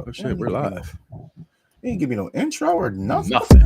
Oh shit, we're live. You ain't give me no intro or nothing. Nothing.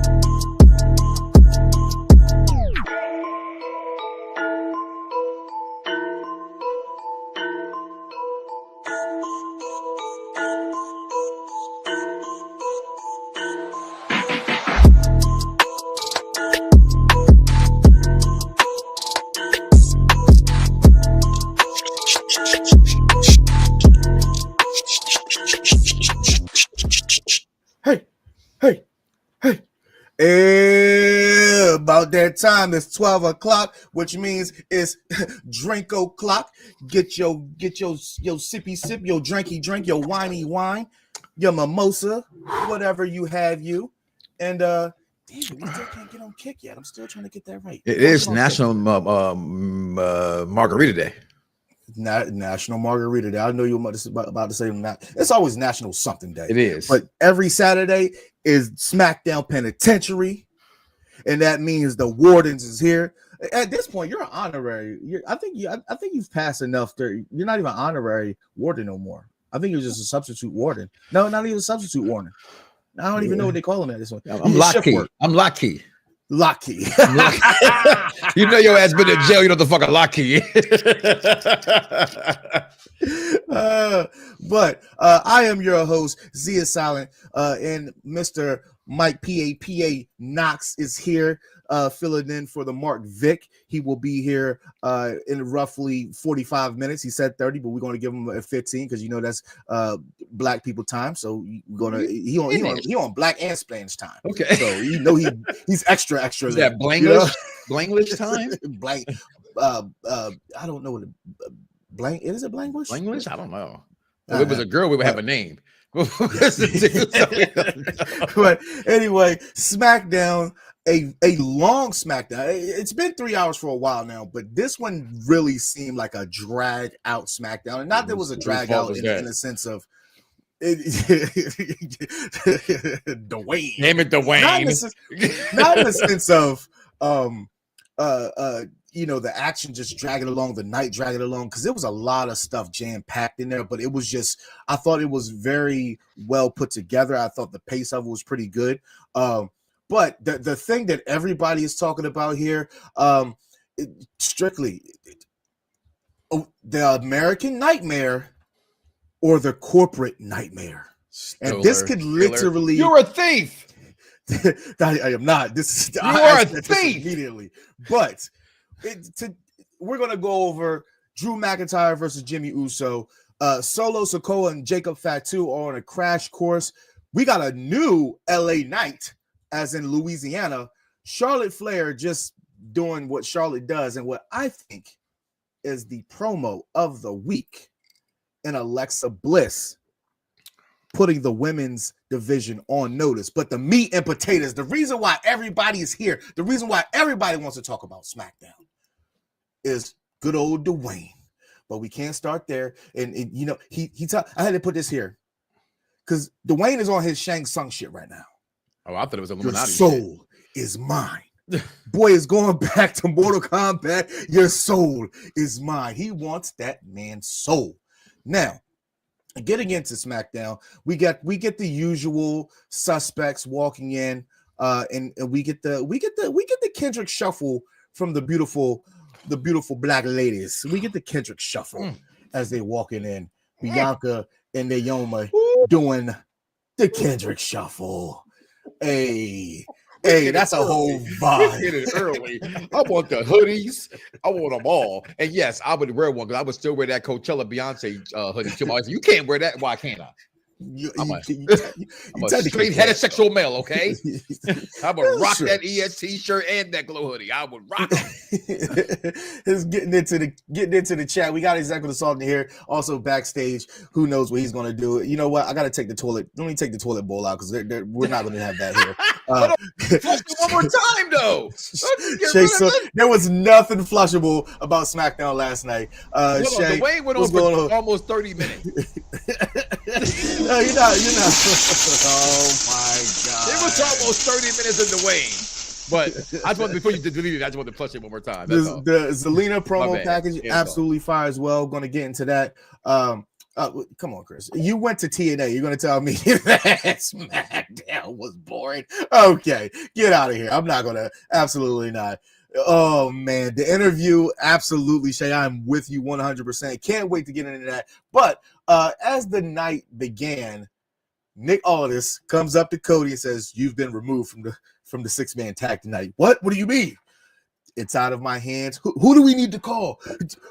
About that time, it's 12 o'clock, which means it's drink o'clock. Get your sippy sip, your drinky drink, your winey wine, your mimosa, whatever you have you. And damn, we still can't get on kick yet. I'm still trying to get that right. It is National Margarita Day. National Margarita Day. I know you were about to say that. It's always National something day. It is. But every Saturday is Smackdown Penitentiary. And that means the wardens is here. At this point, you're an honorary. I think you've passed enough. You're not even an honorary warden no more. I think you're just a substitute warden. No, not even a substitute warden. I don't even know what they call him at this one. I'm Lockheed. I'm Lockheed. Lockheed. You know your ass been in jail. You know the fucking Lockheed. But I am your host, Zia Silent, and Mr. Mike P.A. Knox is here, filling in for the Mark Vick. He will be here in roughly 45 minutes. He said 30, but we're going to give him a 15 because you know that's black people time. So we're gonna he on black and Spanish time. Okay, so you know he's extra. Is that Blanglish? Blanglish time? Blank. I don't know what blank is. It Blanglish? Blanglish? I don't know. If it was a girl, we would have a name. But anyway, SmackDown, a long SmackDown. It's been 3 hours for a while now, but this one really seemed like a drag out SmackDown, and not that it was a drag out in the sense of Dwayne. Name it Dwayne. Not in the sense of the action just dragging along, the night dragging along, because there was a lot of stuff jam-packed in there, but it was just, I thought it was very well put together. I thought the pace of it was pretty good. But the thing that everybody is talking about here, strictly, the American Nightmare or the corporate nightmare. And this could literally... You're a thief! I am not. This is... You are a thief! Immediately. But... we're going to go over Drew McIntyre versus Jimmy Uso. Solo Sikoa and Jacob Fatu are on a crash course. We got a new LA night, as in Louisiana. Charlotte Flair just doing what Charlotte does, and what I think is the promo of the week. And Alexa Bliss putting the women's division on notice. But the meat and potatoes, the reason why everybody is here, the reason why everybody wants to talk about SmackDown is good old Dwayne. But we can't start there. And I had to put this here because Dwayne is on his Shang Tsung shit right now. Oh, I thought it was Illuminati. Your soul is mine. Boy is going back to Mortal Kombat. Your soul is mine. He wants that man's soul. Now, getting into SmackDown, we get the usual suspects walking in, and we get the Kendrick shuffle from the beautiful black ladies. We get the Kendrick shuffle as they walking in. Bianca and Naomi doing the Kendrick shuffle. Hey, that's a whole vibe. Get it early. I want the hoodies. I want them all. And yes, I would wear one because I would still wear that Coachella Beyonce hoodie too. You can't wear that. Why can't I? I'm a straight heterosexual male, okay? I would rock that EST shirt and that glow hoodie. I would rock them. It's getting into the chat. We got Executive Sultan here, also backstage. Who knows what he's going to do? You know what? I got to take the toilet. Let me take the toilet bowl out because we're not going to have that here. One more time, though. There was nothing flushable about SmackDown last night. The Wayne went on for almost 30 minutes. No, you're not. Oh my God! It was almost 30 minutes in the Wayne. But I just want before you delete it, I just want to flush it one more time. The Zelina promo package absolutely fire as well. Going to get into that. Come on, Chris. You went to TNA. You're going to tell me that SmackDown was boring? Okay, get out of here. I'm not going to. Absolutely not. Oh, man. The interview, absolutely, Shay. I'm with you 100%. Can't wait to get into that. But as the night began, Nick Aldis comes up to Cody and says, "You've been removed from the six-man tag tonight." What do you mean? It's out of my hands. Who do we need to call?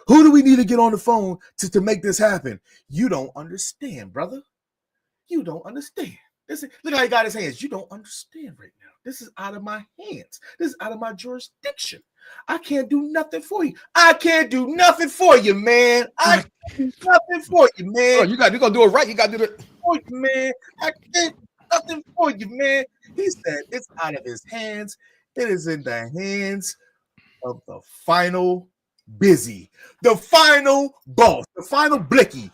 Who do we need to get on the phone to make this happen? You don't understand, brother. You don't understand. Look how he got his hands. You don't understand right now. This is out of my hands. This is out of my jurisdiction. I can't do nothing for you. I can't do nothing for you, man. I can't do nothing for you, man. Oh, you gonna do it right. You got to do it for you, man. I can't do nothing for you, man. He said it's out of his hands. It is in the hands of the final busy, the final boss, the final blicky.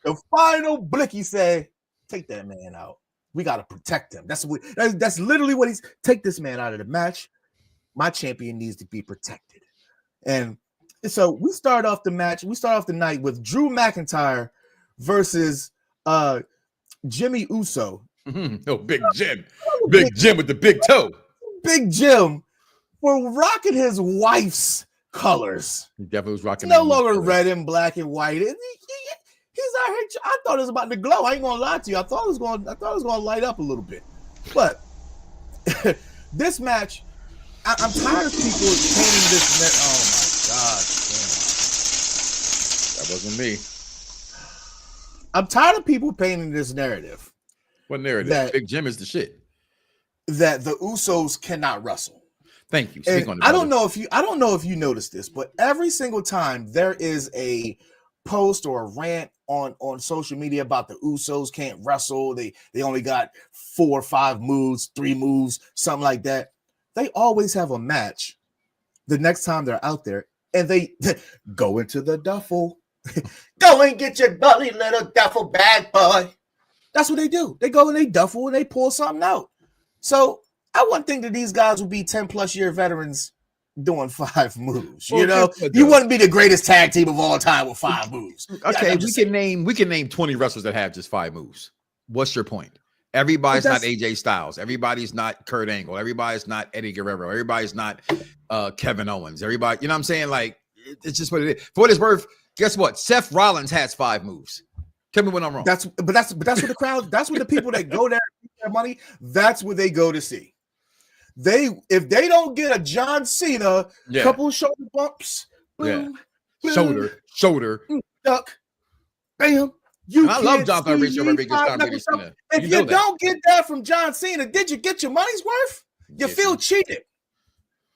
The final blicky said, "Take that man out. We got to protect him." That's literally what he's, take this man out of the match. My champion needs to be protected. And so we start off the match. We start off the night with Drew McIntyre versus Jimmy Uso. Oh, Big Jim. Big Jim with the big toe. Big Jim for rocking his wife's colors. He definitely was rocking. No longer red and black and white. He's out here. I thought it was about to glow. I ain't gonna lie to you. I thought it was gonna light up a little bit. But this match, I'm tired of people painting this. Oh my God! Damn. That wasn't me. I'm tired of people painting this narrative. What narrative? Big Jim is the shit. That the Usos cannot wrestle. Thank you. I don't know if you noticed this, but every single time there is a post or a rant on social media about the Usos can't wrestle, they only got 4 or 5 moves, 3 moves, something like that. They always have a match the next time they're out there, and they go into the duffel. Go and get your bully little duffel bag, boy. That's what they do. They go and they duffel and they pull something out. So I wouldn't think that these guys would be 10+ year veterans doing 5 moves. You know, you wouldn't be the greatest tag team of all time with 5 moves. Okay, we can name 20 wrestlers that have just 5 moves. What's your point? Everybody's not AJ Styles. Everybody's not Kurt Angle. Everybody's not Eddie Guerrero. Everybody's not Kevin Owens. Everybody, you know what I'm saying? Like, it's just what it is. For what it's worth, guess what? Seth Rollins has 5 moves. Tell me when I'm wrong. That's what the crowd, that's what the people that go there and get their money, that's what they go to see. If they don't get a John Cena, couple of shoulder bumps, boom, boom, shoulder, duck, bam. I love John Cena. If you don't get that from John Cena, did you get your money's worth? You feel cheated.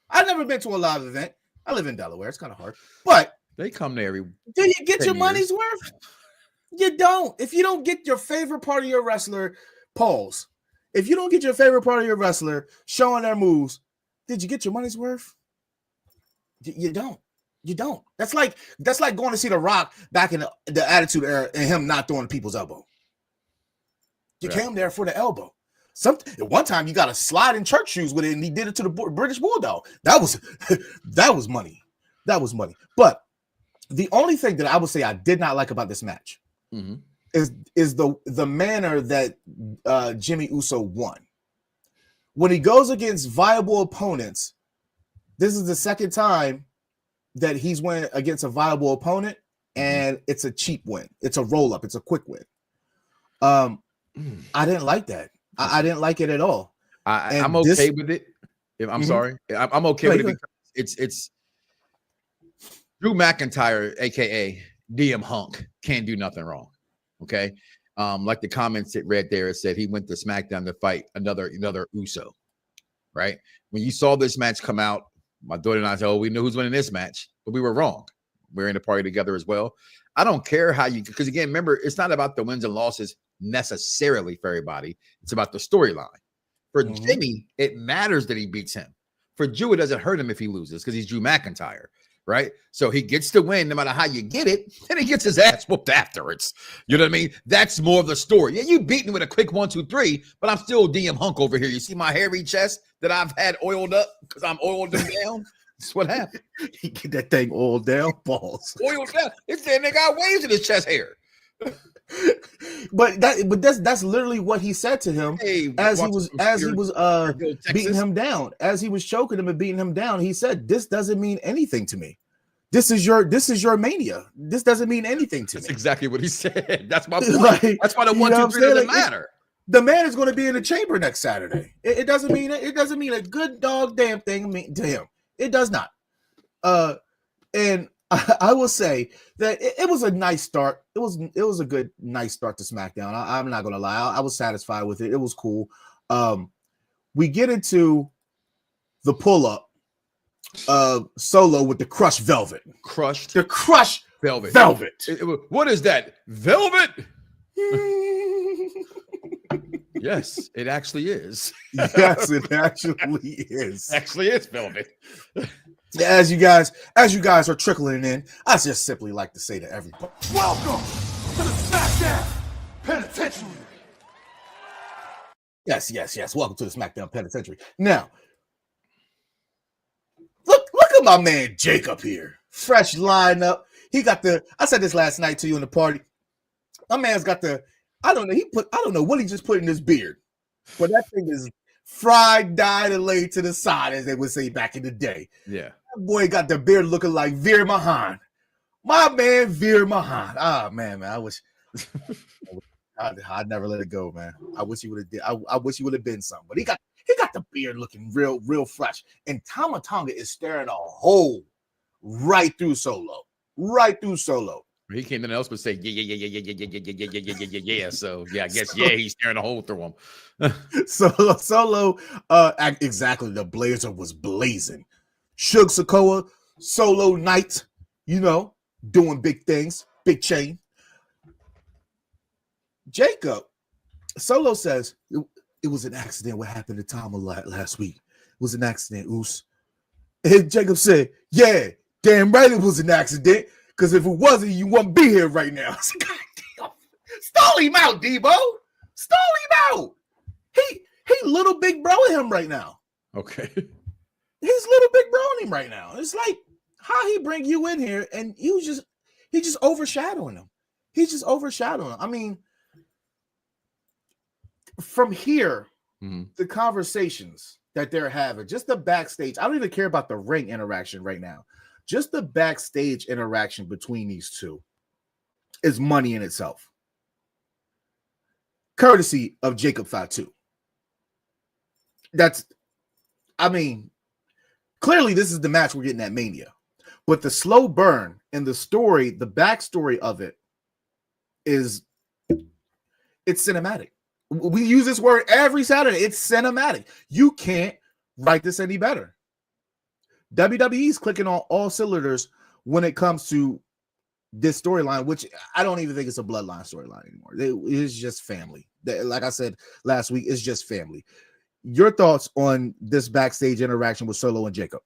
I've never been to a live event. I live in Delaware. It's kind of hard, but they come there every. Do you get your money's worth? You don't. If you don't get your favorite part of your wrestler, pause. If you don't get your favorite part of your wrestler showing their moves, did you get your money's worth? You don't. You don't. That's like going to see The Rock back in the Attitude Era and him not throwing people's elbow. You came there for the elbow. One time you got a slide in church shoes with it, and he did it to the British Bulldog. That was money. That was money. But the only thing that I would say I did not like about this match is the manner that Jimmy Uso won. When he goes against viable opponents, this is the second time that he's went against a viable opponent, and it's a cheap win. It's a roll-up. It's a quick win. I didn't like that. I didn't like it at all. I'm okay with it. I'm sorry. I'm okay with it because it's Drew McIntyre, aka DM Hunk, can't do nothing wrong. Okay. Like the comments it read there, it said he went to SmackDown to fight another Uso. Right. When you saw this match come out, my daughter and I said, "Oh, we knew who's winning this match," but we were wrong. We're in the party together as well. I don't care how you, because again, remember, it's not about the wins and losses necessarily for everybody. It's about the storyline. For Jimmy, it matters that he beats him. For Drew, it doesn't hurt him if he loses because he's Drew McIntyre, right? So he gets the win no matter how you get it, and he gets his ass whooped afterwards. You know what I mean? That's more of the story. Yeah, you beat me with a quick 1, 2, 3, but I'm still DM Hunk over here. You see my hairy chest that I've had oiled up because I'm oiled them down? That's what happened. He get that thing oiled down, balls. Oiled down. It's that nigga got waves in his chest hair. But that's literally what he said to him as he was beating him down, as he was choking him and beating him down. He said, "This doesn't mean anything to me. This is your mania. This doesn't mean anything to me." That's exactly what he said. That's my point. Like, that's why the 1, 2, 3 doesn't matter. The man is going to be in the chamber next Saturday. It doesn't mean a good dog damn thing to him. It does not. And I will say that it was a nice start. It was a good, nice start to SmackDown. I'm not gonna lie. I was satisfied with it. It was cool. We get into the pull-up of Solo with the crushed velvet. The crushed velvet. What is that? Velvet? Yes, it actually is. Yes, it actually is. Actually, it's velvet. As you guys are trickling in, I just simply like to say to everybody, welcome to the Smackdown Penitentiary. Yes. Welcome to the Smackdown Penitentiary. Now, look at my man Jacob here. Fresh lineup. He got I said this last night to you in the party. My man's got I don't know what he just put in his beard, but that thing is fried, dyed, and laid to the side, as they would say back in the day. Yeah. That boy got the beard looking like Veer Mahan. My man, Veer Mahan. Ah, man, I wish I'd never let it go, man. I wish he would have I wish he would have been something. But he got the beard looking real fresh. And Tama Tonga is staring a hole right through Solo. He came in else but say yeah. So yeah, I guess he's staring a hole through him. Solo, exactly. The blazer was blazing. Suge Sokoa, Solo Knight, doing big things, big chain. Jacob, Solo says it was an accident. What happened to Tama last week? It was an accident, Oos. And Jacob said, "Yeah, damn right, it was an accident. Because if it wasn't, you wouldn't be here right now." Stall him out, Debo. Stall him out. He little big bro in him right now. Okay. He's little big bro in him right now. It's like, how he bring you in here and he's just overshadowing him. He's just overshadowing him. I mean, from here, the conversations that they're having, just the backstage. I don't even care about the ring interaction right now. Just the backstage interaction between these two is money in itself. Courtesy of Jacob Fatu. Clearly this is the match we're getting at Mania. But the slow burn and the story, the backstory of it it's cinematic. We use this word every Saturday. It's cinematic. You can't write this any better. WWE's clicking on all cylinders when it comes to this storyline, which I don't even think it's a bloodline storyline anymore. It's just family. Like I said last week, it's just family. Your thoughts on this backstage interaction with Solo and Jacob?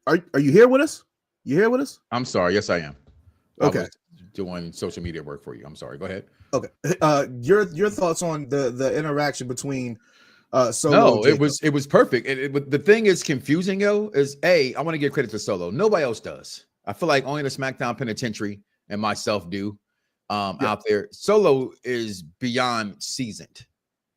Are you here with us? You here with us? I'm sorry. Yes, I am. Okay. I was doing social media work for you. I'm sorry. Go ahead. Okay. Your thoughts on the interaction between Solo? No, it was perfect. The thing is confusing, is I want to give credit to Solo. Nobody else does. I feel like only the SmackDown Penitentiary and myself do out there. Solo is beyond seasoned.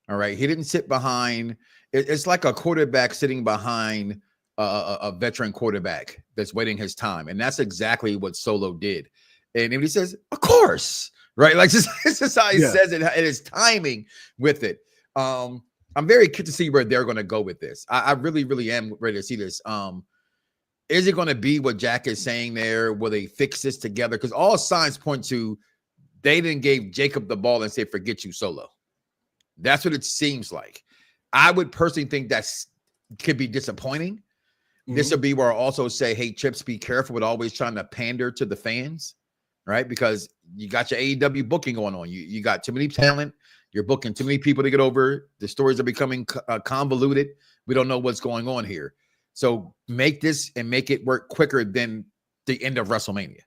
All right. He didn't sit behind. It's like a quarterback sitting behind a veteran quarterback that's waiting his time. And that's exactly what Solo did. And he says, of course, right? Like it's just how he says it. And his timing with it. I'm very curious to see where they're going to go with this. I really, really am ready to see this. Is it going to be what Jack is saying there? Will they fix this together? Because all signs point to they didn't give Jacob the ball and say, forget you, Solo. That's what it seems like. I would personally think could be disappointing. Mm-hmm. This will be where I also say, hey, Chips, be careful with always trying to pander to the fans, right? Because you got your AEW booking going on. You got too many talent. You're booking too many people to get over. The stories are becoming convoluted. We don't know what's going on here. So make this and make it work quicker than the end of WrestleMania,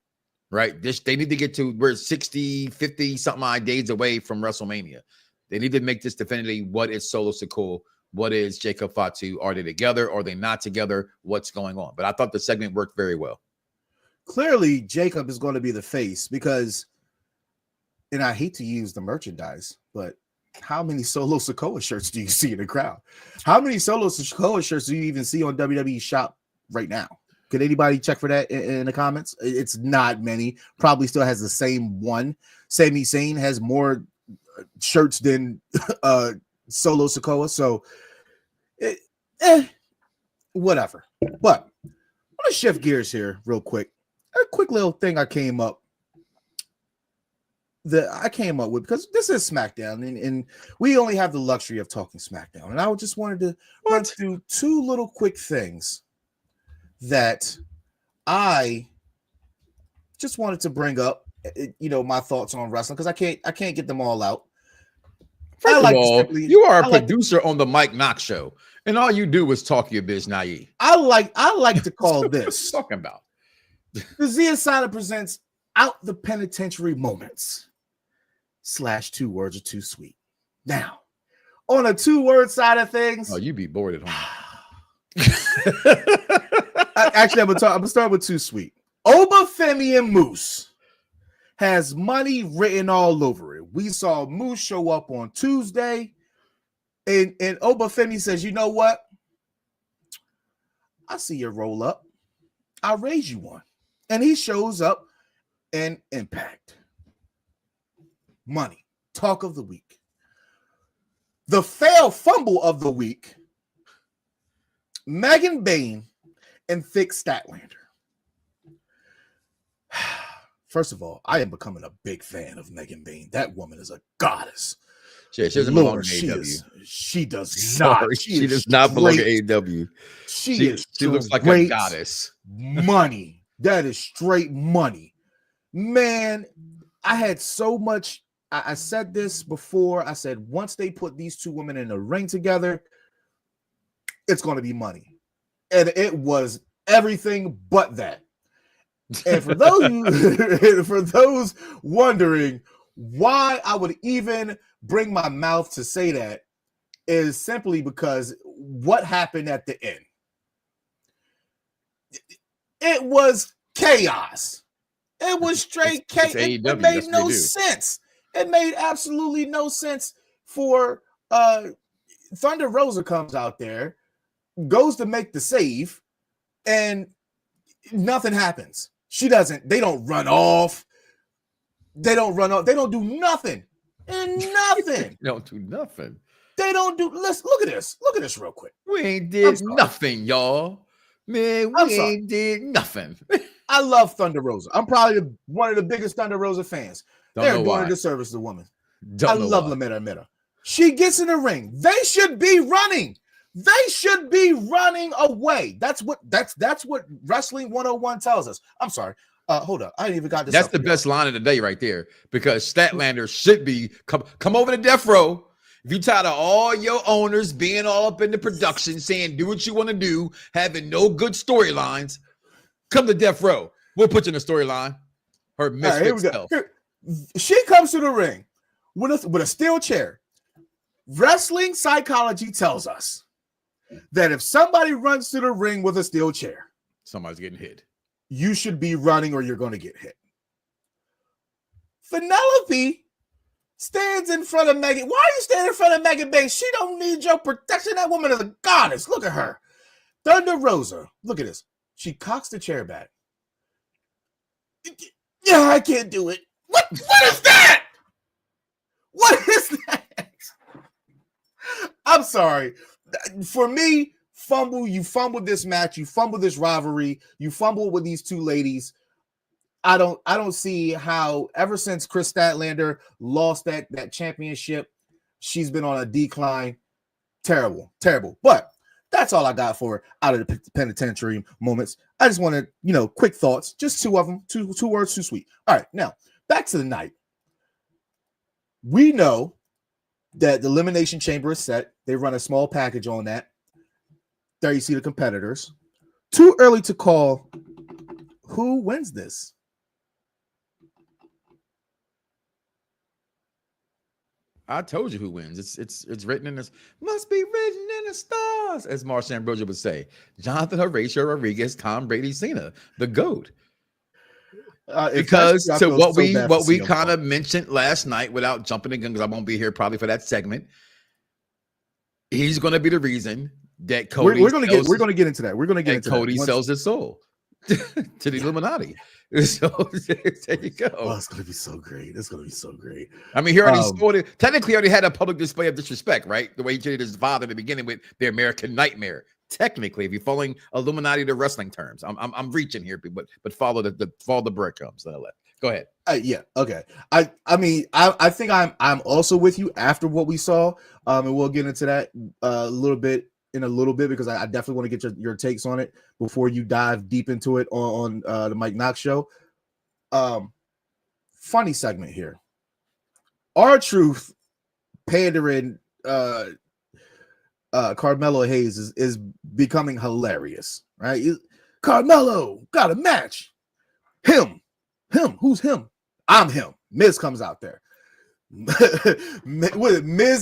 right? They need to get to, we're 60, 50 something odd days away from WrestleMania. They need to make this definitively what is Solo Sikoa, what is Jacob Fatu. Are they together? Are they not together? What's going on? But I thought the segment worked very well. clearly Jacob is going to be the face because, and I hate to use the merchandise, but how many Solo Sikoa shirts do you see in the crowd? How many Solo Sikoa shirts do you even see on WWE Shop right now? Could anybody check for that in the comments? It's not many. Probably still has the same one. Sami Zayn has more shirts than Solo Sikoa. So, whatever. But I want to shift gears here real quick. A quick little thing I came up with because this is SmackDown and we only have the luxury of talking SmackDown. And I just wanted to run through two little quick things that I just wanted to bring up, my thoughts on wrestling because I can't get them all out. First of all, you are a producer on the Mike Knox show, and all you do is talk your bitch naive. I like to call this talking about the Zia Silent presents Out the Penitentiary Moments / 2 words are too sweet. Now, on a 2-word side of things, you be bored at home. Actually, I'm gonna start with too sweet. Obafemi and Moose has money written all over it. We saw Moose show up on Tuesday, and Obafemi says, "You know what? I see your roll up. I'll raise you one." And he shows up in Impact. Money. Talk of the week. The fail fumble of the week. Megan Bain and Thick Statlander. First of all, I am becoming a big fan of Megan Bain. That woman is a goddess. She doesn't belong to AEW. She does Sorry, not. She does not belong to AEW. She looks like a goddess. Money. That is straight money. Man, I had so much. I said this before. I said once they put these two women in a ring together, it's going to be money. And it was everything but that. And for those wondering why I would even bring my mouth to say that is simply because what happened at the end. It was chaos. It was straight chaos. It made no sense. It made absolutely no sense for Thunder Rosa comes out there, goes to make the save, and nothing happens. They don't run off. They don't do nothing. And nothing. They don't do nothing. Let's look at this. Look at this real quick. We ain't did nothing, y'all. Man, we ain't did nothing. I love Thunder Rosa. I'm probably one of the biggest Thunder Rosa fans. They're doing a disservice to the woman. I love Lametta Meta. She gets in the ring. They should be running. They should be running away. That's what Wrestling 101 tells us. I'm sorry. Hold up. I didn't even got this. That's the best line of the day right there because Statlander should be come over to Death Row. If you tired of all your owners being all up in the production, saying do what you want to do, having no good storylines, come to Death Row. We'll put you in a storyline. Her misfit self. She comes to the ring with a steel chair. Wrestling psychology tells us that if somebody runs to the ring with a steel chair, somebody's getting hit. You should be running or you're going to get hit. Penelope stands in front of Megan. Why are you standing in front of Megan Bain? She don't need your protection. That woman is a goddess. Look at her. Thunder Rosa. Look at this. She cocks the chair back. Yeah, I can't do it. What is that? What is that? I'm sorry. For me, you fumbled this match, you fumbled this rivalry, you fumbled with these two ladies. I don't see how ever since Chris Statlander lost that championship, she's been on a decline. Terrible. But that's all I got for Out of the Penitentiary Moments. I just wanted, quick thoughts, just two of them, two words, too sweet. All right, now back to the night. We know that the Elimination Chamber is set. They run a small package on that. There you see the competitors. Too early to call who wins this. I told you who wins. It's written in this. Must be written in the stars, as Marsha Ambrosio would say. Jonathan Horatio Rodriguez, Tom Brady, Cena, the GOAT. Because to what we CM kind of Punk. mentioned last night, without jumping the gun, because I won't be here probably for that segment, he's going to be the reason that Cody we're gonna get into that. We're gonna get into Cody that. sells his soul to the Illuminati. So there you go. Oh, it's gonna be so great. It's gonna be so great. I mean, he already sold it. Technically, already had a public display of disrespect, right? The way he treated his father in the beginning with the American Nightmare. Technically, if you're following Illuminati to wrestling terms, I'm reaching here, but follow the breadcrumbs that I left. Go ahead. Yeah. Okay. I mean, I think I'm also with you after what we saw. And we'll get into that a little bit because I definitely want to get your takes on it before you dive deep into it on the Mike Knox show. Funny segment here. R-Truth pandering Carmelo Hayes is becoming hilarious, right? Carmelo got a match. Him. Who's him? I'm him. Miz comes out there. Miz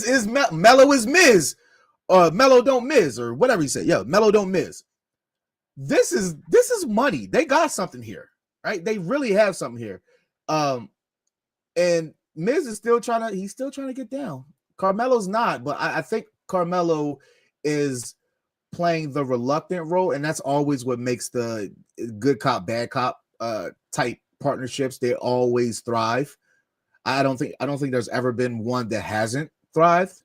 is Mello is Miz. Mello don't Miz, or whatever he said. Yeah, Mello don't Miz. This is money. They got something here, right? They really have something here. And Miz is still trying to get down. Carmelo's not, but I think Carmelo is playing the reluctant role, and that's always what makes the good cop, bad cop type partnerships. They always thrive. I don't think there's ever been one that hasn't thrived.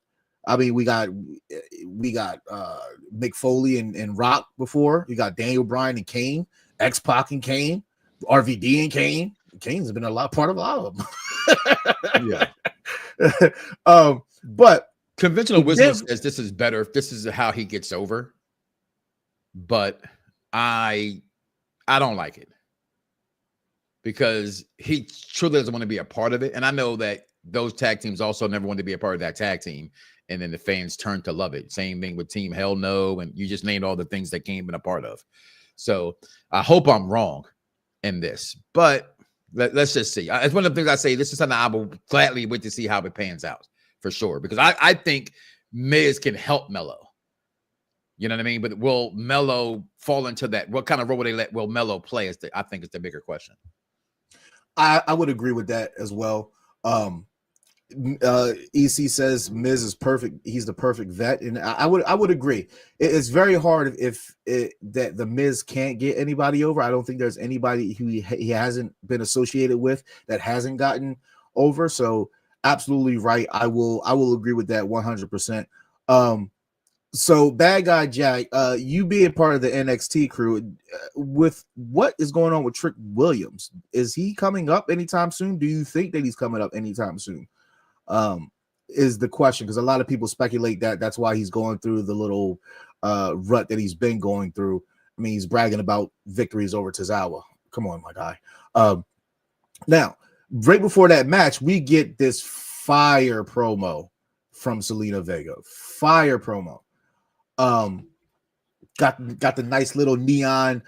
I mean, we got Mick Foley and Rock before. You got Daniel Bryan and Kane, X-Pac and Kane, RVD and Kane. Kane's been part of a lot of them. Yeah. But conventional wisdom says this is better. This is how he gets over. But I don't like it because he truly doesn't want to be a part of it. And I know that those tag teams also never wanted to be a part of that tag team. And then the fans turned to love it. Same thing with Team Hell No. And you just named all the things that Kane been a part of. So I hope I'm wrong in this. But let's just see. It's one of the things I say. This is something I will gladly wait to see how it pans out for sure. Because I think Miz can help Mello. You know what I mean? But will Mello fall into that? What kind of role will Mello play? I think is the bigger question. I would agree with that as well. EC says Miz is perfect. He's the perfect vet, and I would agree. It's very hard that the Miz can't get anybody over. I don't think there's anybody who he hasn't been associated with that hasn't gotten over. So absolutely right. I will agree with that 100%. So Bad Guy Jack, you being part of the NXT crew, with what is going on with Trick Williams, is he coming up anytime soon? Do you think that he's coming up anytime soon? Is the question, because a lot of people speculate that that's why he's going through the little rut that he's been going through. I mean, he's bragging about victories over Tozawa. Come on, my guy. Now, right before that match, we get this fire promo from Selena Vega. Fire promo. Got the nice little neon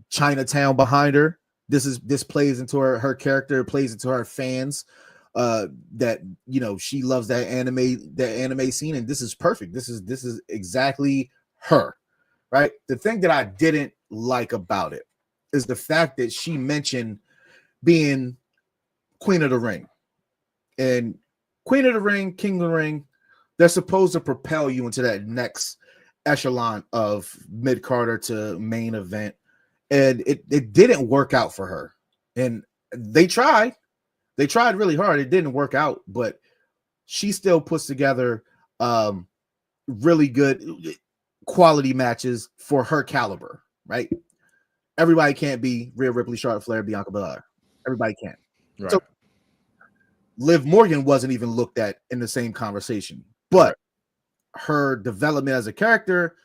Chinatown behind her. This plays into her character, plays into her fans. That she loves that anime scene, and this is perfect. This is exactly her, right? The thing that I didn't like about it is the fact that she mentioned being Queen of the Ring, and Queen of the Ring, King of the Ring, they're supposed to propel you into that next echelon of mid-carder to main event, and it didn't work out for her. And they tried really hard. It didn't work out, but she still puts together really good quality matches for her caliber, right? Everybody can't be Rhea Ripley, Charlotte Flair, Bianca Belair. Everybody can't. Right. So Liv Morgan wasn't even looked at in the same conversation, but her development as a character,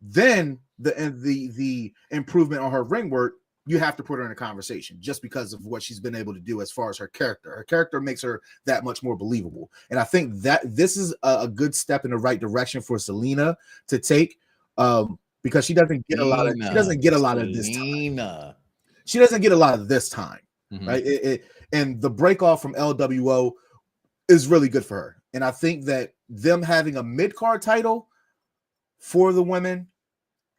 then the improvement on her ring work, you have to put her in a conversation just because of what she's been able to do as far as her character. Her character makes her that much more believable. And I think that this is a good step in the right direction for Selena to take, because she doesn't get a lot of this time. She doesn't get a lot of this time, right? And the break off from LWO is really good for her. And I think that them having a mid-card title for the women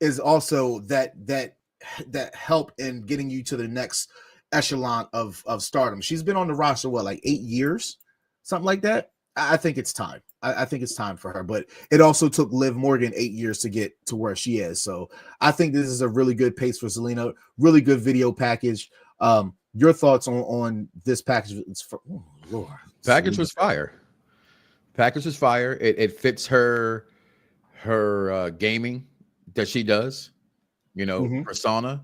is also that help in getting you to the next echelon of stardom. She's been on the roster like 8 years, something like that. I think it's time. I think it's time for her. But it also took Liv Morgan 8 years to get to where she is. So I think this is a really good pace for Zelina. Really good video package. Your thoughts on this package? It's for, oh Lord, package was fire. Package was fire. It fits her gaming that she does, persona.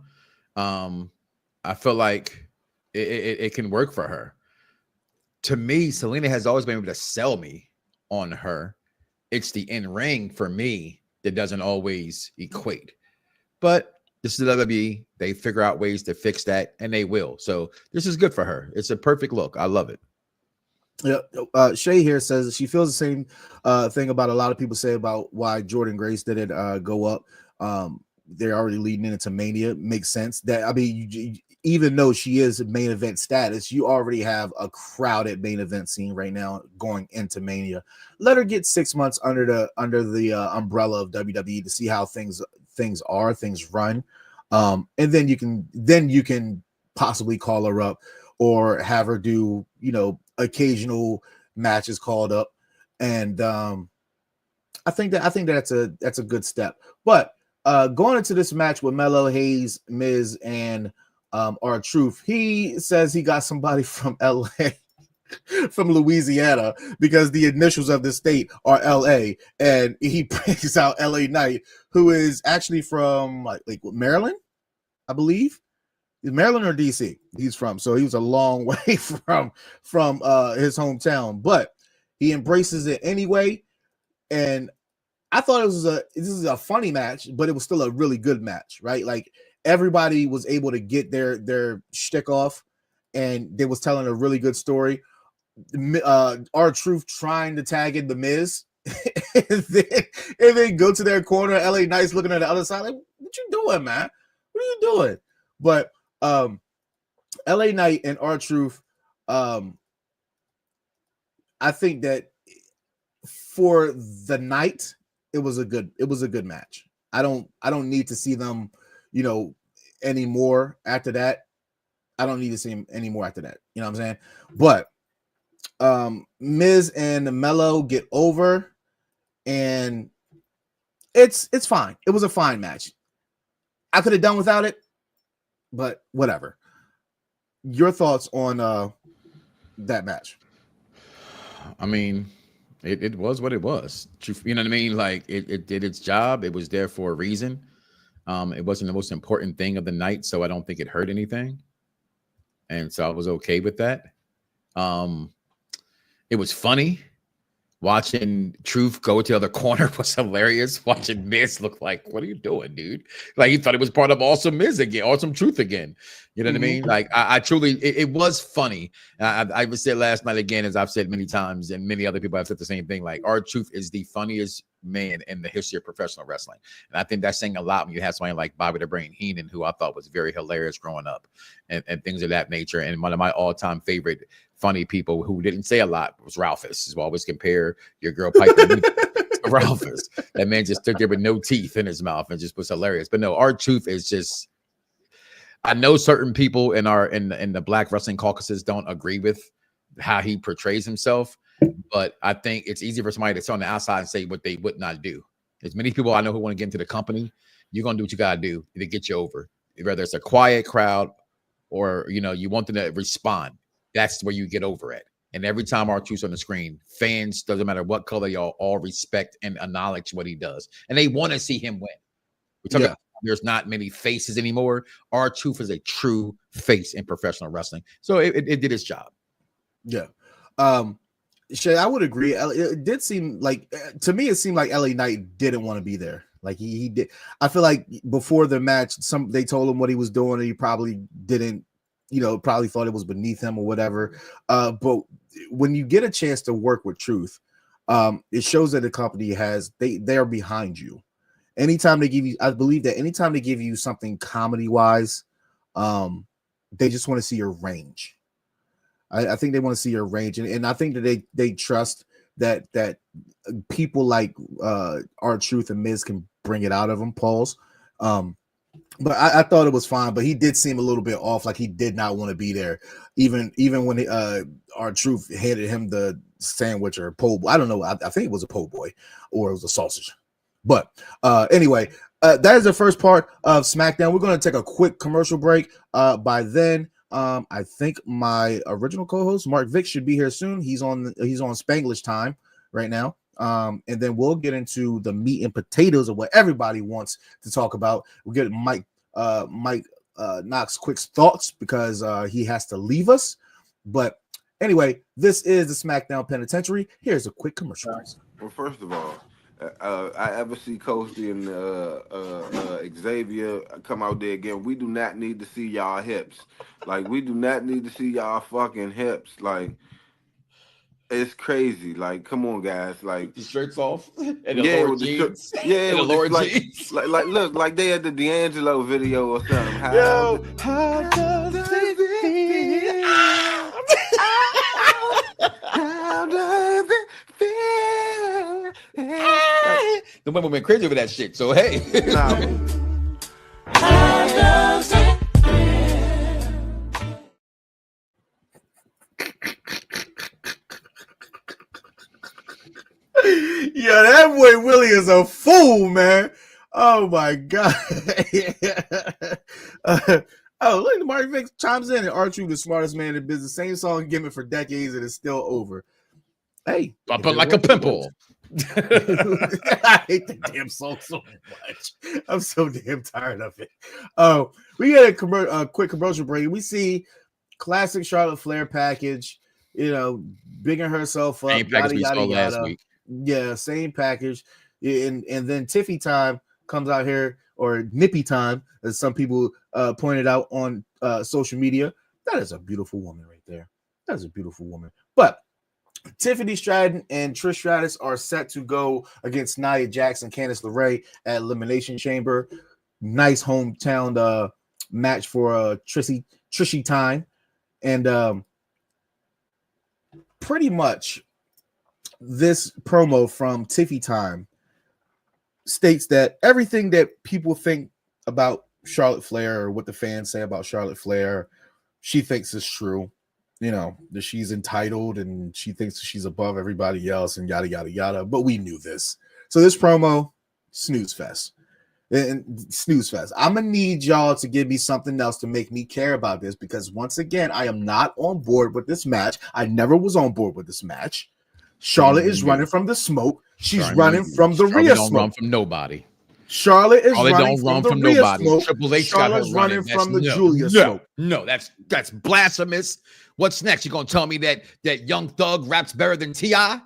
I feel like it can work for her. To me, Selena has always been able to sell me on her. It's the in-ring for me that doesn't always equate. But this is the WWE. They figure out ways to fix that, and they will. So this is good for her. It's a perfect look. I love it. Yeah. Shay here says she feels the same thing about a lot of people say about why Jordan Grace didn't go up. They're already leading into Mania. Makes sense. That I mean, even though she is main event status, you already have a crowded main event scene right now going into Mania. Let her get 6 months under the umbrella of WWE to see how things run, and then you can possibly call her up or have her do occasional matches called up, and I think that's a good step. But going into this match with Melo, Hayes, Miz, and R-Truth, he says he got somebody from LA, from Louisiana, because the initials of the state are LA, and he brings out LA Knight, who is actually from like Maryland, I believe. Maryland or DC he's from, so he was a long way from his hometown, but he embraces it anyway. And I thought this is a funny match, but it was still a really good match, right? Like everybody was able to get their shtick off, and they was telling a really good story. R-Truth trying to tag in the Miz, and then go to their corner. LA Knight's looking at the other side like, what you doing, man? What are you doing? But LA Knight and R-Truth, I think that for the night, it was a good match. I don't need to see them, anymore after that. I don't need to see him anymore after that. You know what I'm saying? But Miz and Melo get over, and it's fine. It was a fine match. I could have done without it, but whatever. Your thoughts on that match? I mean, it was what it was. You know what I mean? Like it did its job. It was there for a reason. It wasn't the most important thing of the night, so I don't think it hurt anything. And so I was okay with that. It was funny. Watching Truth go to the other corner was hilarious. Watching Miz look like, what are you doing, dude? Like he thought it was part of Awesome Miz again, Awesome Truth again. You know what I mean? Like I truly, it was funny. I said last night again, as I've said many times, and many other people have said the same thing. Like R-Truth is the funniest man in the history of professional wrestling, and I think that's saying a lot when you have somebody like Bobby the Brain Heenan, who I thought was very hilarious growing up, and things of that nature. And one of my all-time favorite funny people who didn't say a lot was Ralphus. So always compare your girl Piper to Ralphus. That man just stood there with no teeth in his mouth and just was hilarious. But no, R-Truth is just. I know certain people in the Black Wrestling Caucuses don't agree with how he portrays himself, but I think it's easy for somebody to sit on the outside and say what they would not do. There's many people I know who want to get into the company. You're gonna do what you gotta do to get you over, whether it's a quiet crowd or you want them to respond. That's where you get over at. And every time R-Truth's on the screen, fans, doesn't matter what color, y'all all respect and acknowledge what he does, and they want to see him win. We're talking about there's not many faces anymore. R-Truth is a true face in professional wrestling, so it did its job. Yeah, Shay, I would agree. It did seem like, to me, it seemed like LA Knight didn't want to be there. Like he did. I feel like before the match, they told him what he was doing, and he probably didn't. Probably thought it was beneath him or whatever. But when you get a chance to work with Truth, it shows that the company they are behind you. Anytime they give you, I believe that anytime they give you something comedy wise, they just want to see your range. I think they want to see your range, and I think that they trust that people like R-Truth and Miz can bring it out of them. Pause. But I thought it was fine. But he did seem a little bit off, like he did not want to be there. Even when R-Truth handed him the sandwich or po' boy. I don't know. I think it was a po' boy or it was a sausage. But anyway, that is the first part of SmackDown. We're going to take a quick commercial break. By then, I think my original co-host Mark Vick should be here soon. He's on Spanglish time right now. And then we'll get into the meat and potatoes of what everybody wants to talk about. We'll get Mike Knox quick thoughts because he has to leave us. But anyway, this is the SmackDown Penitentiary. Here's a quick commercial. Well, first of all, I ever see Cody and Xavier come out there again, we do not need to see y'all hips. Like, we do not need to see y'all fucking hips. Like, it's crazy. Like, come on, guys. Like, the shirts off and the lower jeans. Yeah, and the lower like, jeans. Like, look, like they had the D'Angelo video or something. How does it feel? How does it feel? The women went crazy over that shit. So hey, Nah. How does it feel? Yeah, that boy Willie is a fool, man. Oh my god. Look, Mark Vick chimes in and R-Truth, the smartest man in business. Same song gimmick for decades and it's still over. Hey, up like a pimple. I hate the damn song so much. I'm so damn tired of it. We get a quick commercial break. We see classic Charlotte Flair package, bigging herself up. Same package we saw last week. Yeah, same package. And then Tiffy time comes out here, or Nippy time, as some people pointed out on social media. That is a beautiful woman right there. That is a beautiful woman. But Tiffany Stratton and Trish Stratus are set to go against Nia Jax and Candice LeRae at Elimination Chamber. Nice hometown match for Trishy time. And pretty much this promo from Tiffy time states that everything that people think about Charlotte Flair or what the fans say about Charlotte Flair, she thinks is true. That she's entitled and she thinks she's above everybody else and yada, yada, yada. But we knew this. So this promo, snooze fest. And snooze fest. I'm going to need y'all to give me something else to make me care about this because once again, I am not on board with this match. I never was on board with this match. Charlotte is running from the smoke. She's running from the rear smoke. Don't run from nobody. Charlotte is running don't from run the from rear nobody. smoke. Triple H Charlotte's running from the Julia smoke. No, that's blasphemous. What's next? You gonna tell me that Young Thug raps better than T.I.?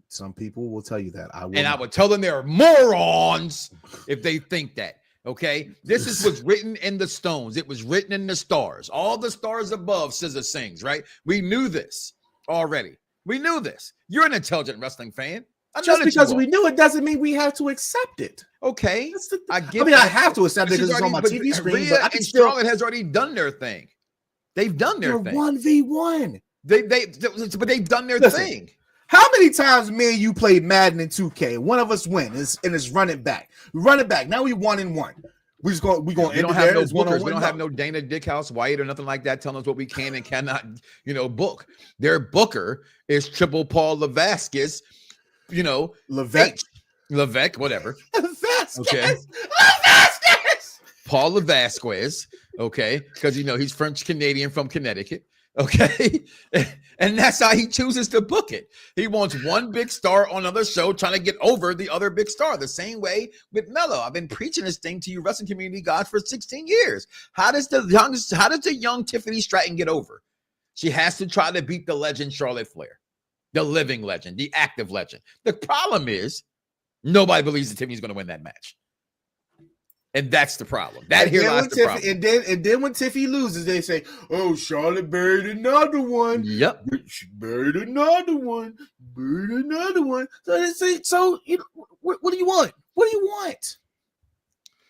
Some people will tell you that. I would tell them they're morons if they think that. Okay, this is what's written in the stones. It was written in the stars. All the stars above, SZA sings. Right? We knew this already. We knew this. You're an intelligent wrestling fan. Just because we knew it doesn't mean we have to accept it. Okay, I have to accept it because it's on my TV screen. Rhea but and Charlotte has already done their thing. They've done their thing. 1v1. But they've done their thing. How many times me and you played Madden in 2K? One of us wins and it's run it back. We run it back. Now we 1-1. We don't have no bookers. We don't have no Dana Dickhouse White or nothing like that telling us what we can and cannot, book. Their booker is Triple Paul LeVasquez. Levesque, whatever. Okay. Paul LeVasquez, okay, because he's French Canadian from Connecticut, okay, and that's how he chooses to book it. He wants one big star on another show, trying to get over the other big star. The same way with Mello. I've been preaching this thing to you, wrestling community guys, for 16 years. How does the young Tiffany Stratton get over? She has to try to beat the legend Charlotte Flair. The living legend, the active legend. The problem is nobody believes that Tiffany's going to win that match. And that's the problem. That here lies the problem. And then when Tiffy loses, they say, oh, Charlotte buried another one. Yep. She buried another one. Buried another one. So what do you want? What do you want?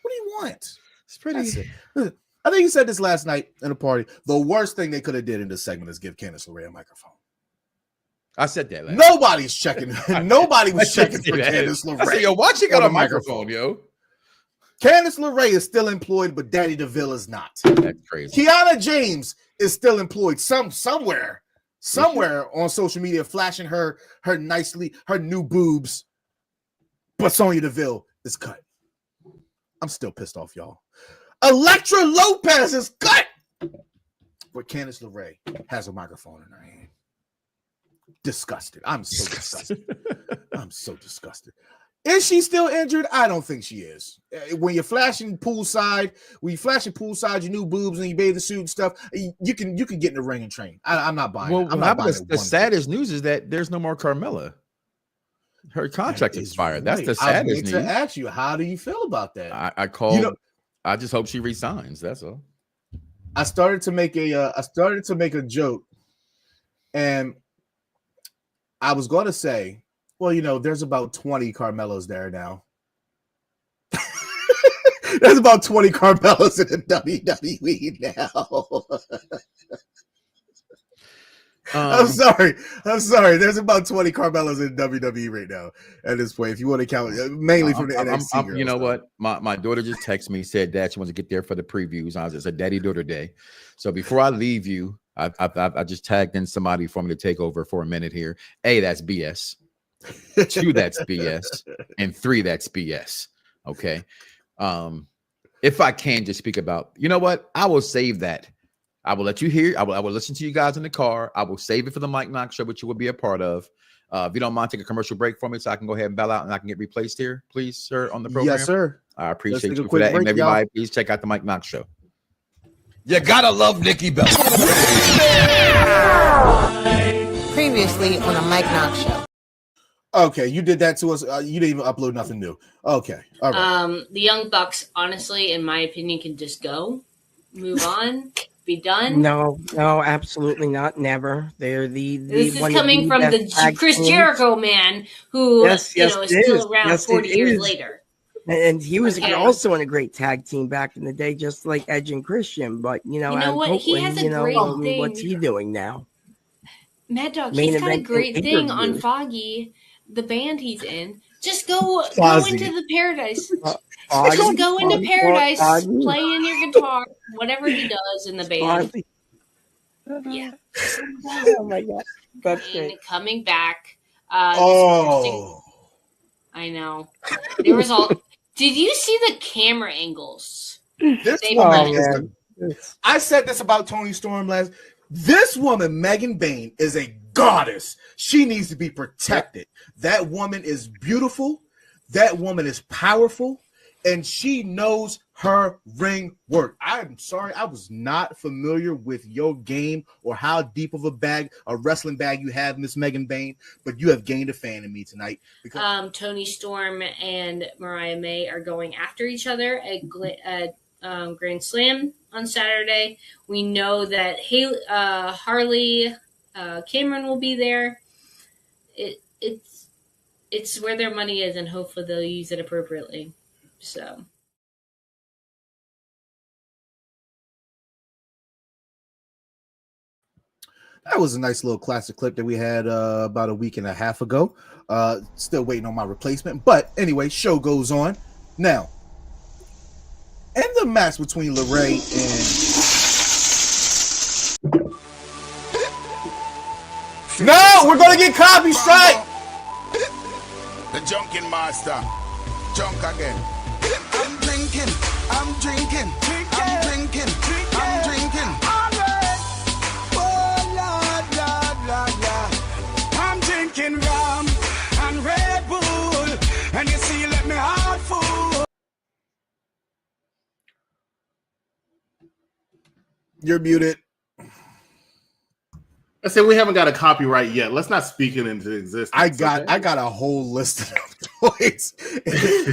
What do you want? It's pretty. I think you said this last night in a party. The worst thing they could have did in this segment is give Candice LeRae a microphone. I said that. Nobody's checking. Nobody was checking for Candice LeRae. I said, yo, why she got a microphone, yo? Candice LeRae is still employed, but Daddy DeVille is not. That's crazy. Kiana James is still employed somewhere on social media, flashing her new boobs. But Sonya Deville is cut. I'm still pissed off, y'all. Electra Lopez is cut. But Candice LeRae has a microphone in her hand. Disgusted. I'm so disgusted. I'm so disgusted. Is she still injured? I don't think she is. When you're flashing poolside, your new boobs and your bathing suit and stuff, you can get in the ring and train. I'm not buying. Well, I'm not buying the saddest news is that there's no more Carmella. Her contract expired. That's the saddest news. To ask you, how do you feel about that? I called. I just hope she resigns. That's all. I started to make a joke, and I was going to say, well, there's about 20 Carmelos there now. There's about 20 Carmelos in the WWE now. I'm sorry. There's about 20 Carmelos in WWE right now at this point. If you want to count, mainly from the NXT girls. You know what? My daughter just texted me, said that she wants to get there for the previews. It's a daddy-daughter day. So before I leave you, I just tagged in somebody for me to take over for a minute here. A, that's BS. 2, that's BS. And 3, that's BS. Okay. If I can just speak about, you know what? I will save that. I will let you hear. I will listen to you guys in the car. I will save it for the Mike Knox show, which you will be a part of. If you don't mind, take a commercial break for me so I can go ahead and bow out and I can get replaced here, please, sir, on the program. Yes, sir. I appreciate you for that. And everybody, please check out the Mike Knox show. You gotta love Nikki Bella. Previously on the Mike Knox show. Okay, you did that to us. You didn't even upload nothing new. Okay, all right. The Young Bucks, honestly, in my opinion, can just go, move on, be done. No, absolutely not. Never. They're This is coming from the Chris Jericho man, who is still around 40 years later. And he was also in a great tag team back in the day, just like Edge and Christian. But you know what? He has a great thing. What's he doing now? Mad Dog, he's got a great thing on Foggy, the band he's in. Just go into the Paradise. Just go into Paradise, play in your guitar, whatever he does in the band. Yeah. Oh my God, that's great. Coming back. I know. There was all. Did you see the camera angles? I said this about Toni Storm last. This woman, Megan Bayne, is a goddess. She needs to be protected. That woman is beautiful. That woman is powerful. And she knows her ring work. I'm sorry, I was not familiar with your game or how deep of a wrestling bag you have, Miss Megan Bayne, but you have gained a fan in me tonight. Because Toni Storm and Mariah May are going after each other at Grand Slam on Saturday. We know that Harley Cameron will be there. It's where their money is, and hopefully they'll use it appropriately. So. That was a nice little classic clip that we had about a week and a half ago. Still waiting on my replacement. But anyway, show goes on. Now, in the match between LeRae and... No, we're going to get copy strike! The junkin' master. Junk again. I'm drinking. I'm drinking. I'm drinking. I'm drinking. Oh, Lord, Lord, Lord, Lord. I'm drinking rum and Red Bull. And you see, you let me heart full. You're muted. I said we haven't got a copyright yet. Let's not speak it into existence. I got a whole list of toys.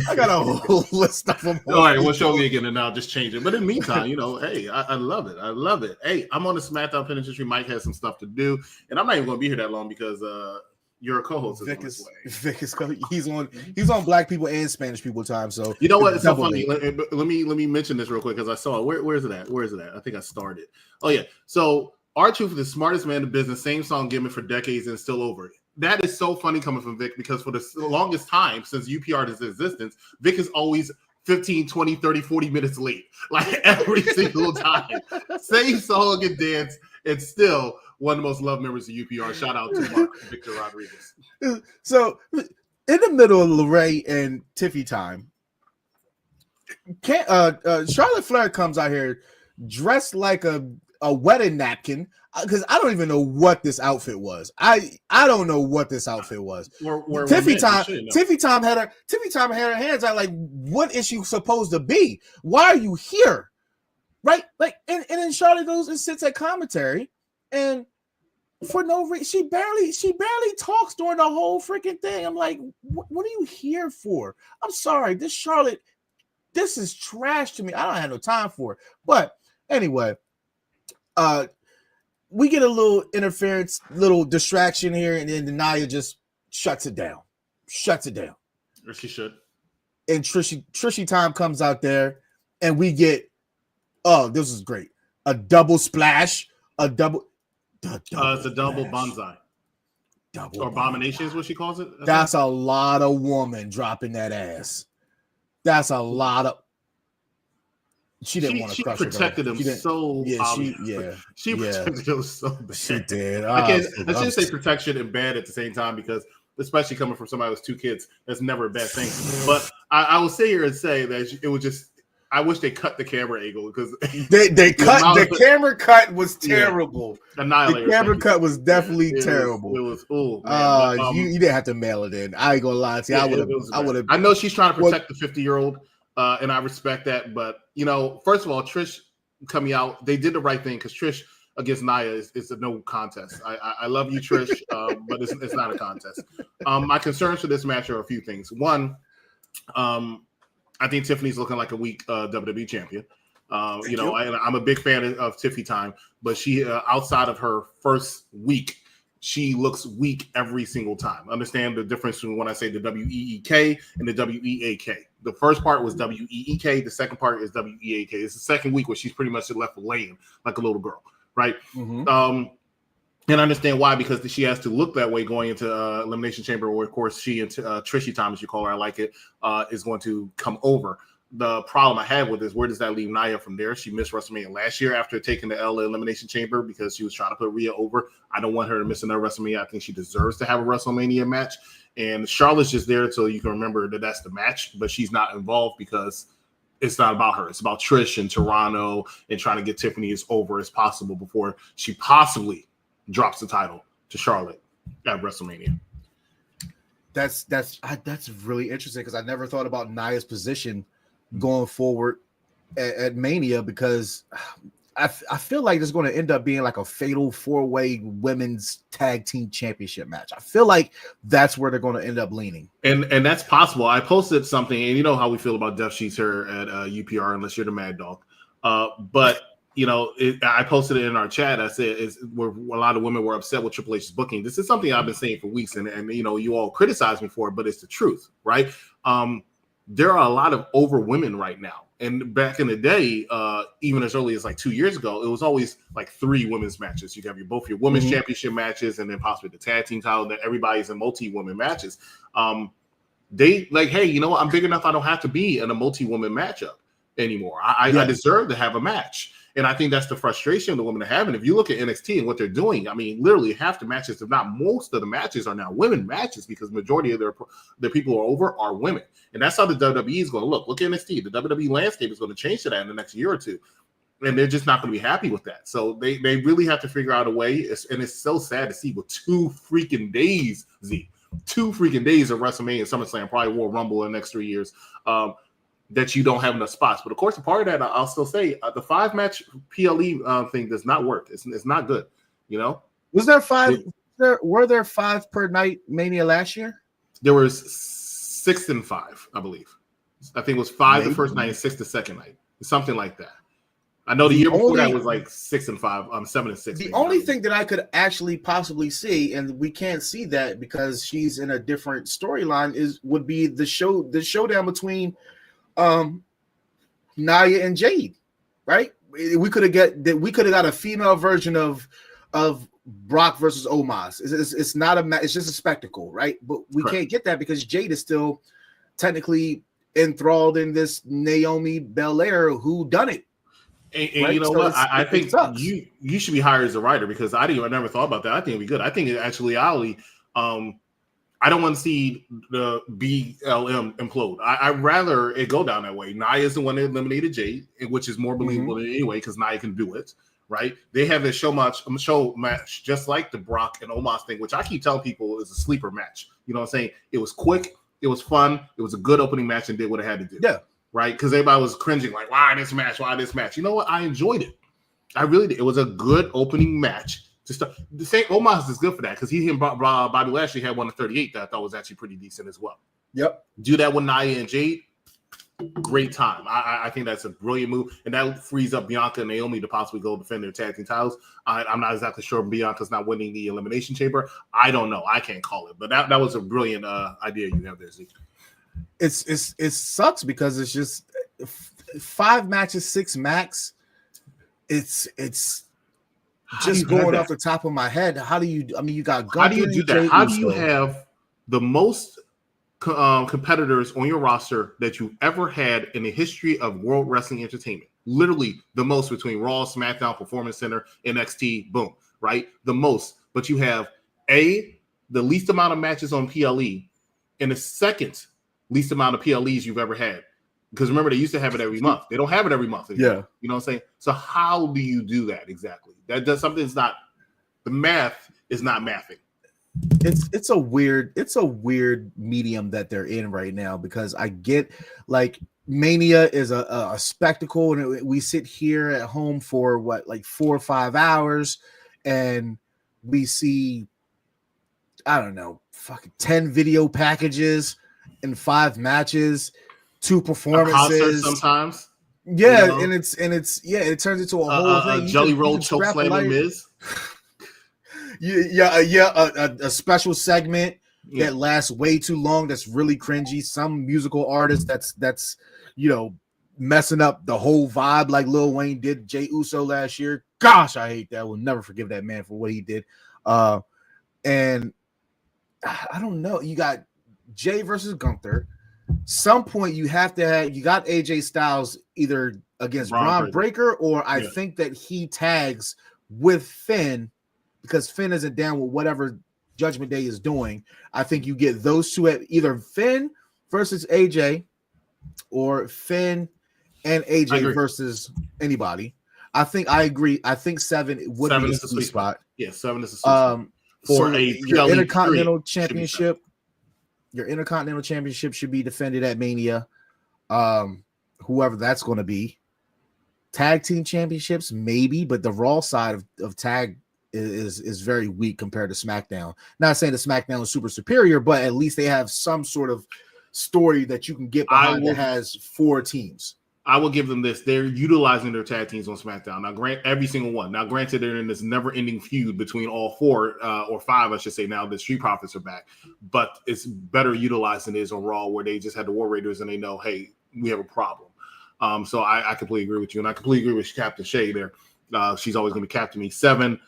I got a whole list of them. All right, well, show me again, and I'll just change it. But in the meantime, hey, I love it. I love it. Hey, I'm on the SmackDown Penitentiary. Mike has some stuff to do, and I'm not even going to be here that long because you're a co-host. Vic is coming. He's on Black people and Spanish people time. So you know what? It's so funny. Let me mention this real quick because I saw it. Where is it at? Where is it at? I think I started. Oh yeah. So R-Truth, the smartest man in the business, same song gimmick for decades and still over it. That is so funny coming from Vic because for the longest time since UPR is in existence, Vic has always 15, 20, 30, 40 minutes late. Like every single time. Same song and dance, and still one of the most loved members of UPR. Shout out to Mark Victor Rodriguez. So in the middle of LeRae and Tiffy time, Charlotte Flair comes out here dressed like a wedding napkin, because I don't even know what this outfit was. I don't know what this outfit was. Tiffy time had her hands out like, what is she supposed to be? Why are you here? Right? Like, and then Charlotte goes and sits at commentary, and for no reason, she barely talks during the whole freaking thing. I'm like, what are you here for? I'm sorry, this Charlotte, this is trash to me. I don't have no time for it. But anyway, we get a little interference, little distraction here, and then Nia just shuts it down. Or she should. And Trishy time comes out there, and we get, oh, this is great. A double splash, it's a double bonsai. Or abomination is what she calls it. That's a lot of woman dropping that ass. That's a lot of. She didn't want to crush him. She protected him so. She protected him so bad. She did. I shouldn't say protection and bad at the same time, because especially coming from somebody with 2 kids, that's never a bad thing. But I will sit here and say that it was just. I wish they cut the camera angle, because they cut the camera cut was terrible. Yeah. The camera cut was definitely terrible. It was you didn't have to mail it in. I ain't gonna lie to you. I would have. I know she's trying to protect the 50-year-old, and I respect that. But first of all, Trish coming out, they did the right thing, because Trish against Nia is a no contest. I love you, Trish, but it's not a contest. My concerns for this match are a few things. One, I think Tiffany's looking like a weak WWE champion. I'm a big fan of Tiffy time, but she outside of her first week, she looks weak every single time. Understand the difference between when I say the WEEK and the WEAK. The first part was WEEK. The second part is WEAK. It's the second week where she's pretty much left laying like a little girl, right? Mm-hmm. And I understand why, because she has to look that way going into Elimination Chamber, where, of course, she and Trishy time, as you call her, I like it, is going to come over. The problem I have with this, where does that leave Nia from there? She missed WrestleMania last year after taking the L Elimination Chamber because she was trying to put Rhea over. I don't want her to miss another WrestleMania. I think she deserves to have a WrestleMania match. And Charlotte's just there so you can remember that that's the match, but she's not involved because it's not about her. It's about Trish and Toronto and trying to get Tiffany as over as possible before she possibly drops the title to Charlotte at WrestleMania. That's really interesting, because I never thought about Nia's position going forward at Mania, because I feel like it's going to end up being like a fatal 4-way women's tag team championship match. I feel like that's where they're going to end up leaning. And that's possible. I posted something, and you know how we feel about Death Sheets here at UPR, unless you're the Mad Dog. But I posted it in our chat. I said where a lot of women were upset with Triple H's booking. This is something I've been saying for weeks, and you all criticize me for it, but it's the truth, right? There are a lot of over women right now. And back in the day, even as early as like 2 years ago, it was always like 3 women's matches. You have both your women's championship matches, and then possibly the tag team title. That everybody's in multi-women matches. They like, hey, you know what? I'm big enough. I don't have to be in a multi-woman matchup anymore. I deserve to have a match. And I think that's the frustration the women are having. If you look at NXT and what they're doing, I mean, literally half the matches, if not most of the matches, are now women matches, because the majority of their people who are over are women. And that's how the WWE is going to look. Look at NXT. The WWE landscape is going to change to that in the next year or two. And they're just not going to be happy with that. So they really have to figure out a way. And it's so sad to see with 2 freaking days, 2 freaking days of WrestleMania, SummerSlam, probably Royal Rumble in the next 3 years, that you don't have enough spots. But of course, a part of that, I'll still say, the 5-match PLE thing does not work. It's not good. Was there 5? Were there 5 per night Mania last year? There was 6 and 5, I believe. I think it was 5 the first night and 6 the second night, something like that. I know the year before that was like 6 and 5, 7 and 6. The only thing that I could actually possibly see, and we can't see that because she's in a different storyline, would be the showdown between Nia and Jade, right? We could have got a female version of Brock versus Omos. It's not a match. It's just a spectacle, right? But we can't get that because Jade is still technically enthralled in this Naomi Belair who done it. And right? You know so what? I think you should be hired as a writer because I never thought about that. I think it'd be good. I think it actually, I don't want to see the BLM implode. I'd rather it go down that way. Nia is the one that eliminated Jade, which is more believable than anyway because Nia can do it, right? They have this show match just like the Brock and Omos thing, which I keep telling people is a sleeper match. You know what I'm saying? It was quick, it was fun, it was a good opening match, and did what it had to do. Yeah. Right? Because everybody was cringing, like, why this match? Why this match? You know what? I enjoyed it. I really did. It was a good opening match. The same Omos is good for that because he and Bobby Lashley had one of 38 that I thought was actually pretty decent as well. Yep. Do that with Nia and Jade. Great time. I think that's a brilliant move. And that frees up Bianca and Naomi to possibly go defend their tag team titles. I'm not exactly sure Bianca's not winning the Elimination Chamber. I don't know. I can't call it. But that was a brilliant idea you have there, Zeke. It sucks because it's just 5 matches, 6 max. It's just going off the top of my head. How do you? I mean, you got. How do you do that? How do you have the most competitors on your roster that you ever had in the history of World Wrestling Entertainment? Literally the most between Raw, SmackDown, Performance Center, NXT. Boom, right? The most, but you have the least amount of matches on PLE, and the second least amount of PLEs you've ever had. Because remember, they used to have it every month. They don't have it every month anymore. Yeah. You know what I'm saying? So how do you do that exactly? That does something that's not, the math is not mathing. It's a weird medium that they're in right now because I get like Mania is a spectacle and we sit here at home for like 4 or 5 hours and we see, I don't know, fucking 10 video packages and 5 matches, 2 performances sometimes. Yeah, you know? and it's it turns into a whole thing. Jelly roll choke slam and Miz. A special segment that lasts way too long. That's really cringy. Some musical artist that's messing up the whole vibe like Lil Wayne did Jey Uso last year. Gosh, I hate that. I will never forgive that man for what he did. And I don't know. You got Jay versus Gunther. Some point you got AJ Styles either against Braun Breaker or I think that he tags with Finn because Finn isn't down with whatever Judgment Day is doing. I think you get those two at either Finn versus AJ or Finn and AJ versus anybody. I agree. I think 7 would be the sweet spot. Yeah, 7 is the sweet spot. For your Intercontinental Championship. Your Intercontinental Championship should be defended at Mania. Whoever that's going to be. Tag Team Championships, maybe, but the Raw side of tag is very weak compared to SmackDown. Not saying that SmackDown is super superior, but at least they have some sort of story that you can get behind that has 4 teams. I will give them this. They're utilizing their tag teams on SmackDown. Now, every single one. Now, granted, they're in this never-ending feud between all 4 or 5, I should say, now the Street Profits are back. But it's better utilized than it is on Raw, where they just had the War Raiders and they know, hey, we have a problem. So I completely agree with you. And I completely agree with Captain Shay there. She's always going to be Captain Me. 7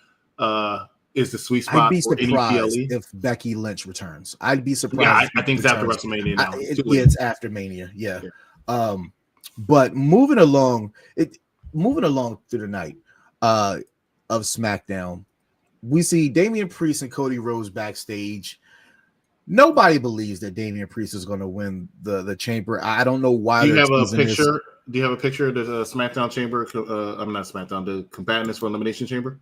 is the sweet spot. I'd be for surprised any PLE. If Becky Lynch returns. I'd be surprised. Yeah, I think it's after WrestleMania now. It's after Mania. Yeah. But moving along through the night of SmackDown, we see Damian Priest and Cody Rhodes backstage. Nobody believes that Damian Priest is going to win the chamber. I don't know why. Do you have a picture? Do you have a picture of the SmackDown chamber? I'm not SmackDown. The combatants for Elimination Chamber.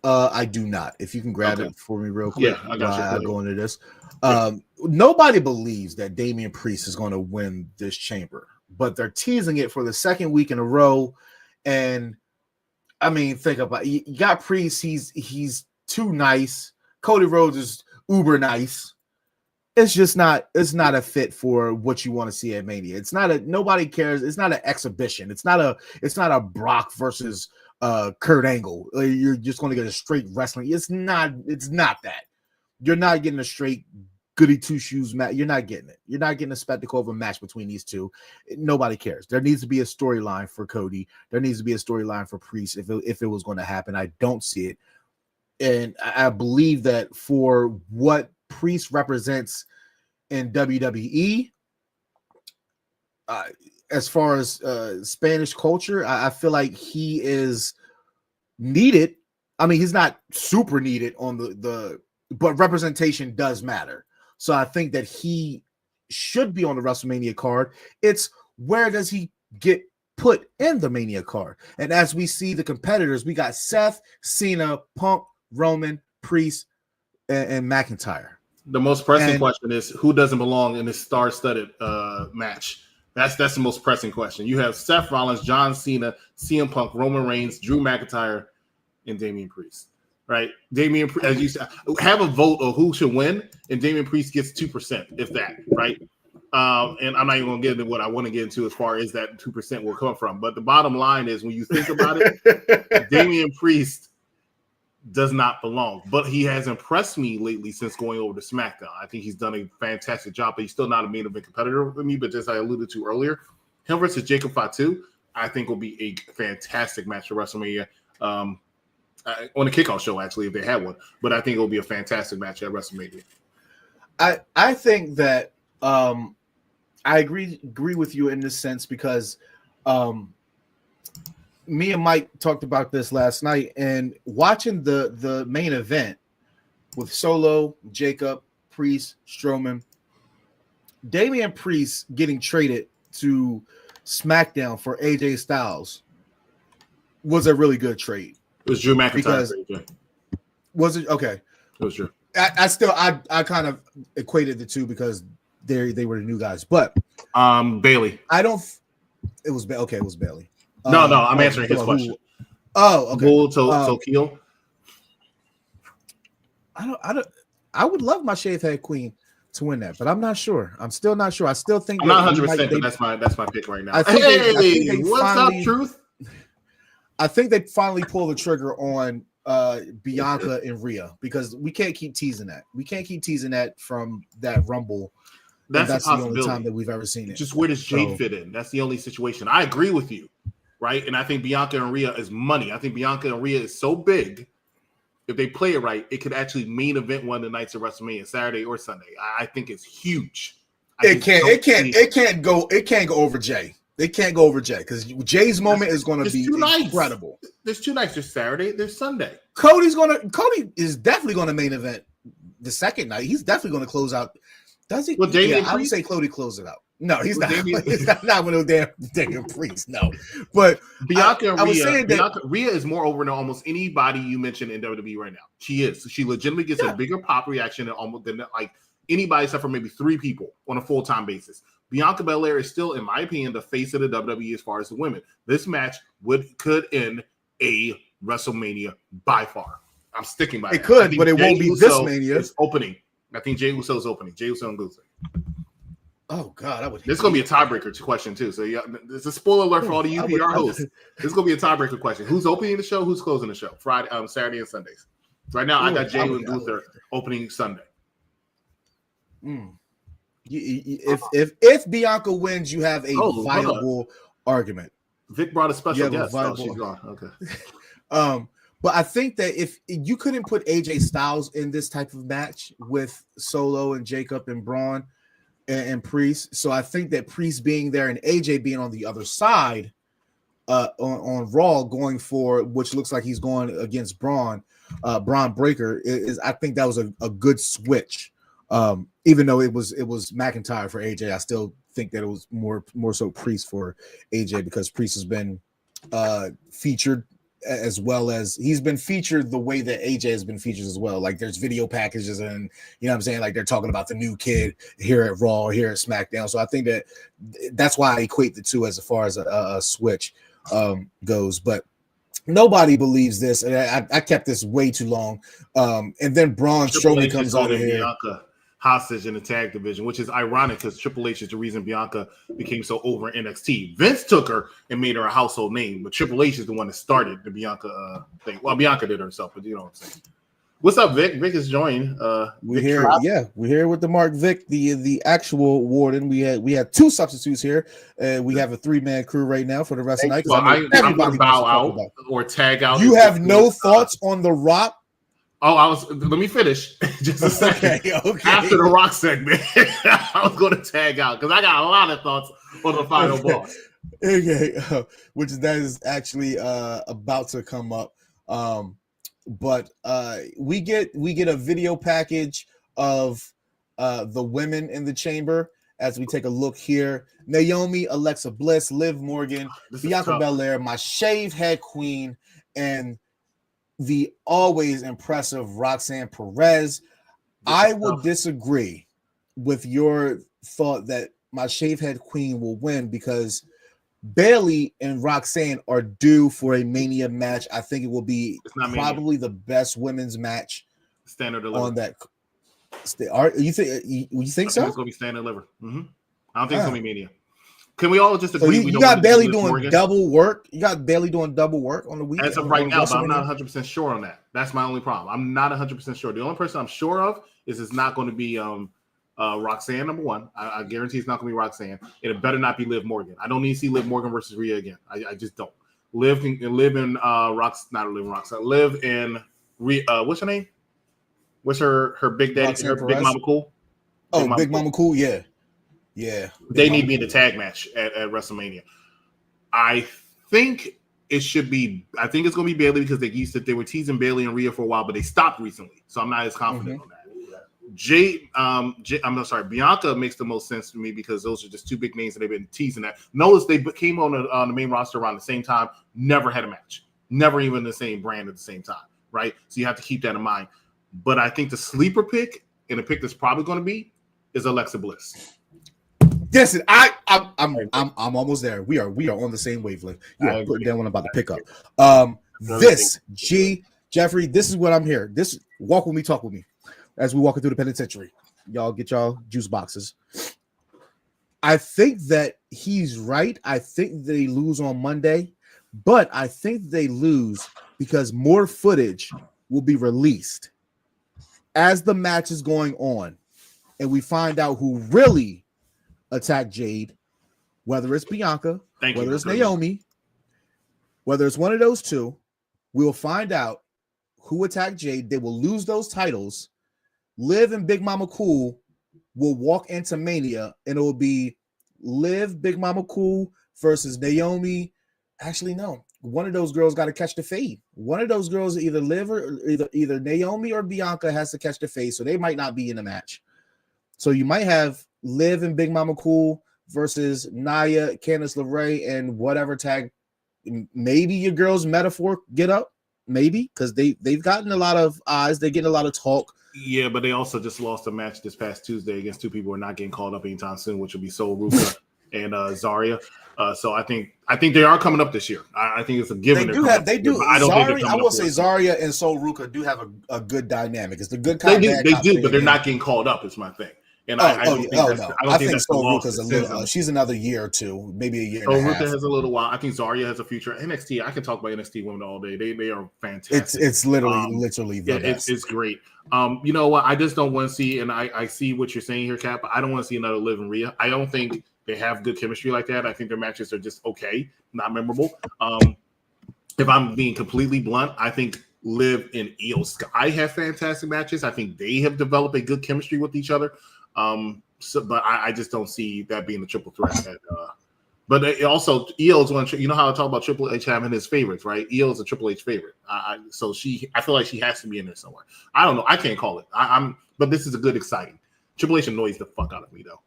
I do not. If you can grab it for me real quick. Yeah, I got you. I go into this. Nobody believes that Damian Priest is going to win this chamber, but they're teasing it for the 2nd week in a row. And I mean, think about it. You got Priest. He's too nice. Cody Rhodes is uber nice. It's just not. It's not a fit for what you want to see at Mania. It's not nobody cares. It's not an exhibition. It's not a Brock versus Kurt Angle. You're just going to get a straight wrestling. It's not that. You're not getting a straight goody two shoes match. You're not getting it. You're not getting a spectacle of a match between these two. Nobody cares. There needs to be a storyline for Cody. There needs to be a storyline for Priest if it was going to happen. I don't see it. And I believe that for what Priest represents in WWE, as far as Spanish culture, I feel like he is needed. I mean, he's not super needed on but representation does matter. So I think that he should be on the WrestleMania card. It's where does he get put in the Mania card? And as we see the competitors, we got Seth, Cena, Punk, Roman, Priest, and McIntyre. The most pressing question is who doesn't belong in this star-studded match? That's the most pressing question. You have Seth Rollins, John Cena, CM Punk, Roman Reigns, Drew McIntyre, and Damian Priest. Right? Damian, as you said, have a vote of who should win, and Damian Priest gets 2%, if that. Right? And I'm not even going to get into what I want to get into as far as that 2% will come from. But the bottom line is, when you think about it, Damian Priest does not belong, but he has impressed me lately since going over to SmackDown. I think he's done a fantastic job, but he's still not a main event competitor with me. But as I alluded to earlier, him versus Jacob Fatu, I think will be a fantastic match for WrestleMania. On the kickoff show, actually, if they had one. But I think it will be a fantastic match at WrestleMania. I think that I agree with you in this sense because me and Mike talked about this last night, and watching the main event with Solo, Jacob, Priest, Strowman, Damian Priest getting traded to SmackDown for AJ Styles was a really good trade. It was Drew McIntyre. Was it okay? It was Drew. I kind of equated the two because they were the new guys, but Bailey. It was Bailey. No, I'm answering his question. Okay. Bull Tokyo. I would love my shave head queen to win that, but I'm not sure. I'm still not sure. I still think I'm not 100%, but that's my pick right now. What's up, Truth? I think they finally pulled the trigger on Bianca and Rhea because we can't keep teasing that. We can't keep teasing that from that Rumble. That's the only time that we've ever seen it. Just where does Jade fit in? That's the only situation. I agree with you, right? And I think Bianca and Rhea is money. I think Bianca and Rhea is so big. If they play it right, it could actually main event one of the nights of WrestleMania, Saturday or Sunday. I think it's huge. It can't go over Jay. They can't go over Jay because Jay's moment is going to be incredible. There's 2 nights. There's Saturday. There's Sunday. Cody is definitely going to main event the second night. He's definitely going to close out. Does he? Well, I would say Cody close it out. No, he's not. He's not with no damn Priest. No, but Bianca and Rhea. Rhea is more over than almost anybody you mentioned in WWE right now. She is. She legitimately gets a bigger pop reaction than like anybody except for maybe 3 people on a full-time basis. Bianca Belair is still, in my opinion, the face of the WWE as far as the women. This match could end a WrestleMania by far. I'm sticking by it. It could, but it won't be this Mania. It's opening. I think Jey Uso is opening. Jey Uso and Gunther. Oh God, this is gonna be a tiebreaker question too. So yeah, it's a spoiler alert for all the UPR hosts. This is gonna be a tiebreaker question. Who's opening the show? Who's closing the show? Friday, Saturday, and Sundays. Right now, I got Jey and Gunther opening Sunday. If Bianca wins, you have a viable argument. Vic brought a special guest. She's gone. Okay. But I think that if you couldn't put AJ Styles in this type of match with Solo and Jacob and Braun and Priest, so I think that Priest being there and AJ being on the other side on Raw going for, which looks like he's going against Braun Breaker, I think that was a good switch. Even though it was McIntyre for AJ, I still think that it was more so Priest for AJ because Priest has been featured as well as he's been featured the way that AJ has been featured as well. Like there's video packages and you know what I'm saying? Like they're talking about the new kid here at Raw, here at SmackDown. So I think that's why I equate the two as far as a switch goes. But nobody believes this. And I kept this way too long. And then Braun Strowman comes out of here. Bianca hostage in the tag division, which is ironic because Triple H is the reason Bianca became so over in NXT. Vince took her and made her a household name, but Triple H is the one that started the Bianca thing. Well, Bianca did herself, but you know what I'm saying. What's up, Vic? Vic is joined. We're here. Yeah, we're here with the Mark Vic, the actual warden. We had 2 substitutes here, and we have a 3-man crew right now for the rest of the night. Well, I'm going to bow out or tag out. You have no thoughts on The Rock? Oh, let me finish. just a second. Okay. After the Rock segment, I was going to tag out because I got a lot of thoughts on the final boss. Okay, that is actually about to come up. But we get a video package of the women in the chamber as we take a look here. Naomi, Alexa Bliss, Liv Morgan, Bianca Belair, my shave head queen, and the always impressive Roxanne Perez. I would disagree with your thought that my shave head queen will win because Bayley and Roxanne are due for a Mania match. I think it will be probably the best women's match standard deliver. On that. You think so? It's gonna be standard deliver. Mm-hmm. I don't think it's gonna be Mania. Can we all just agree? So you got Bayley doing double work. You got Bayley doing double work on the weekend. As of right now, but I'm not 100% sure on that. That's my only problem. I'm not 100% sure. The only person I'm sure of is it's not going to be Roxanne, number one. I guarantee it's not going to be Roxanne. And it better not be Liv Morgan. I don't need to see Liv Morgan versus Rhea again. I just don't. Liv in Rhea. What's her name? What's her big daddy? Roxanne Her Perez? Big Mama Cool. Big Mama Cool. Yeah. Yeah. They need to be in the tag match at WrestleMania. I think it should be. I think it's going to be Bayley because they were teasing Bayley and Rhea for a while, but they stopped recently, so I'm not as confident on that. Bianca makes the most sense to me because those are just two big names that they've been teasing at. Notice they came on the main roster around the same time, never had a match, never even the same brand at the same time, right? So you have to keep that in mind. But I think the sleeper pick and the pick that's probably going to be is Alexa Bliss. Yes, I'm almost there. We are on the same wavelength. Yeah, putting down what I'm about to pick up. Jeffrey, this is what I'm here. This walk with me, talk with me. As we walking through the penitentiary, y'all get y'all juice boxes. I think that he's right. I think they lose on Monday, but I think they lose because more footage will be released as the match is going on, and we find out who really attacked Jade, whether it's Bianca, whether it's Naomi, whether it's one of those two. We'll find out who attacked Jade. They will lose those titles. Liv and Big Mama Cool will walk into Mania, and it will be Liv, Big Mama Cool versus Naomi. Actually, no. One of those girls got to catch the fade. One of those girls, either Liv or either Naomi or Bianca, has to catch the fade, so they might not be in the match. So you might have Liv and Big Mama Cool versus Nia, Candice LeRae, and whatever tag. Maybe your girls Metaphor get up, maybe, because they've gotten a lot of eyes. They're getting a lot of talk. Yeah, but they also just lost a match this past Tuesday against two people who are not getting called up anytime soon, which will be Sol Ruka and Zarya. So I think they are coming up this year. I think it's a given. They do. I will say Zarya and Sol Ruka do have a good dynamic. It's the good kind. They do, but they're not getting called up. Is my thing. And I think Sol Ruka's a little. She's another year or two, maybe a year. Sol Ruka has a little while. I think Zarya has a future. NXT. I can talk about NXT women all day. They are fantastic. It's literally the best. It's great. You know what? I just don't want to see, and I see what you're saying here, Cap. But I don't want to see another Liv and Rhea. I don't think they have good chemistry like that. I think their matches are just okay, not memorable. If I'm being completely blunt, I think Liv and Io Sky have fantastic matches. I think they have developed a good chemistry with each other. But I just don't see that being a triple threat. But also, Io is one. You know how I talk about Triple H having his favorites, right? Io is a Triple H favorite. I feel like she has to be in there somewhere. I don't know. I can't call it. But this is a good, exciting. Triple H annoys the fuck out of me though.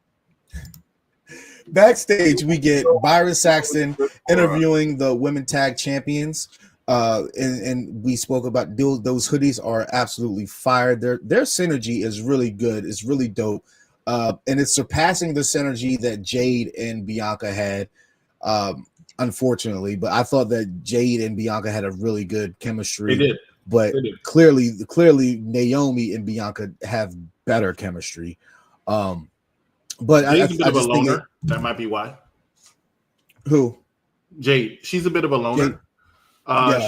Backstage, we get Byron Saxton interviewing the women tag champions. And we spoke about those hoodies are absolutely fire. Their synergy is really good. It's really dope. And it's surpassing the synergy that Jade and Bianca had, unfortunately. But I thought that Jade and Bianca had a really good chemistry. They did. But clearly Naomi and Bianca have better chemistry. But Jade's a bit of a loner. That might be why. Who? Jade. She's a bit of a loner.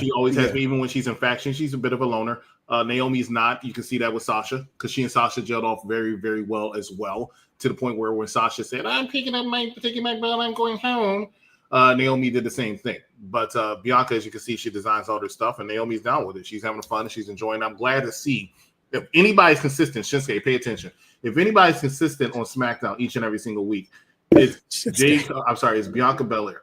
She always has been, even when she's in faction. She's a bit of a loner. Naomi's not. You can see that with Sasha because she and Sasha gelled off very, very well as well, to the point where when Sasha said, "I'm taking my belt, I'm going home," Naomi did the same thing. But Bianca, as you can see, she designs all her stuff, and Naomi's down with it. She's having fun. She's enjoying it. I'm glad to see if anybody's consistent, Shinsuke, pay attention. If anybody's consistent on SmackDown each and every single week, it's it's Bianca Belair.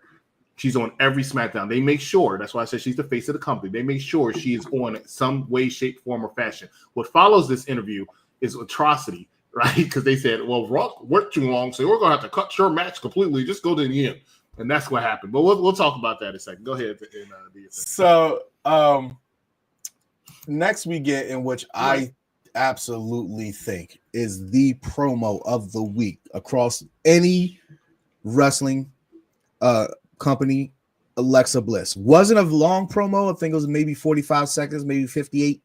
She's on every SmackDown. They make sure, that's why I said she's the face of the company. They make sure she is on some way, shape, form, or fashion. What follows this interview is atrocity, right? Because they said, well, Raw worked too long, so we're going to have to cut your match completely. Just go to the end. And that's what happened. But we'll talk about that in a second. Go ahead. So next we get in which I absolutely think is the promo of the week across any wrestling company. Alexa Bliss wasn't a long promo. I think it was maybe 45 seconds, maybe 58.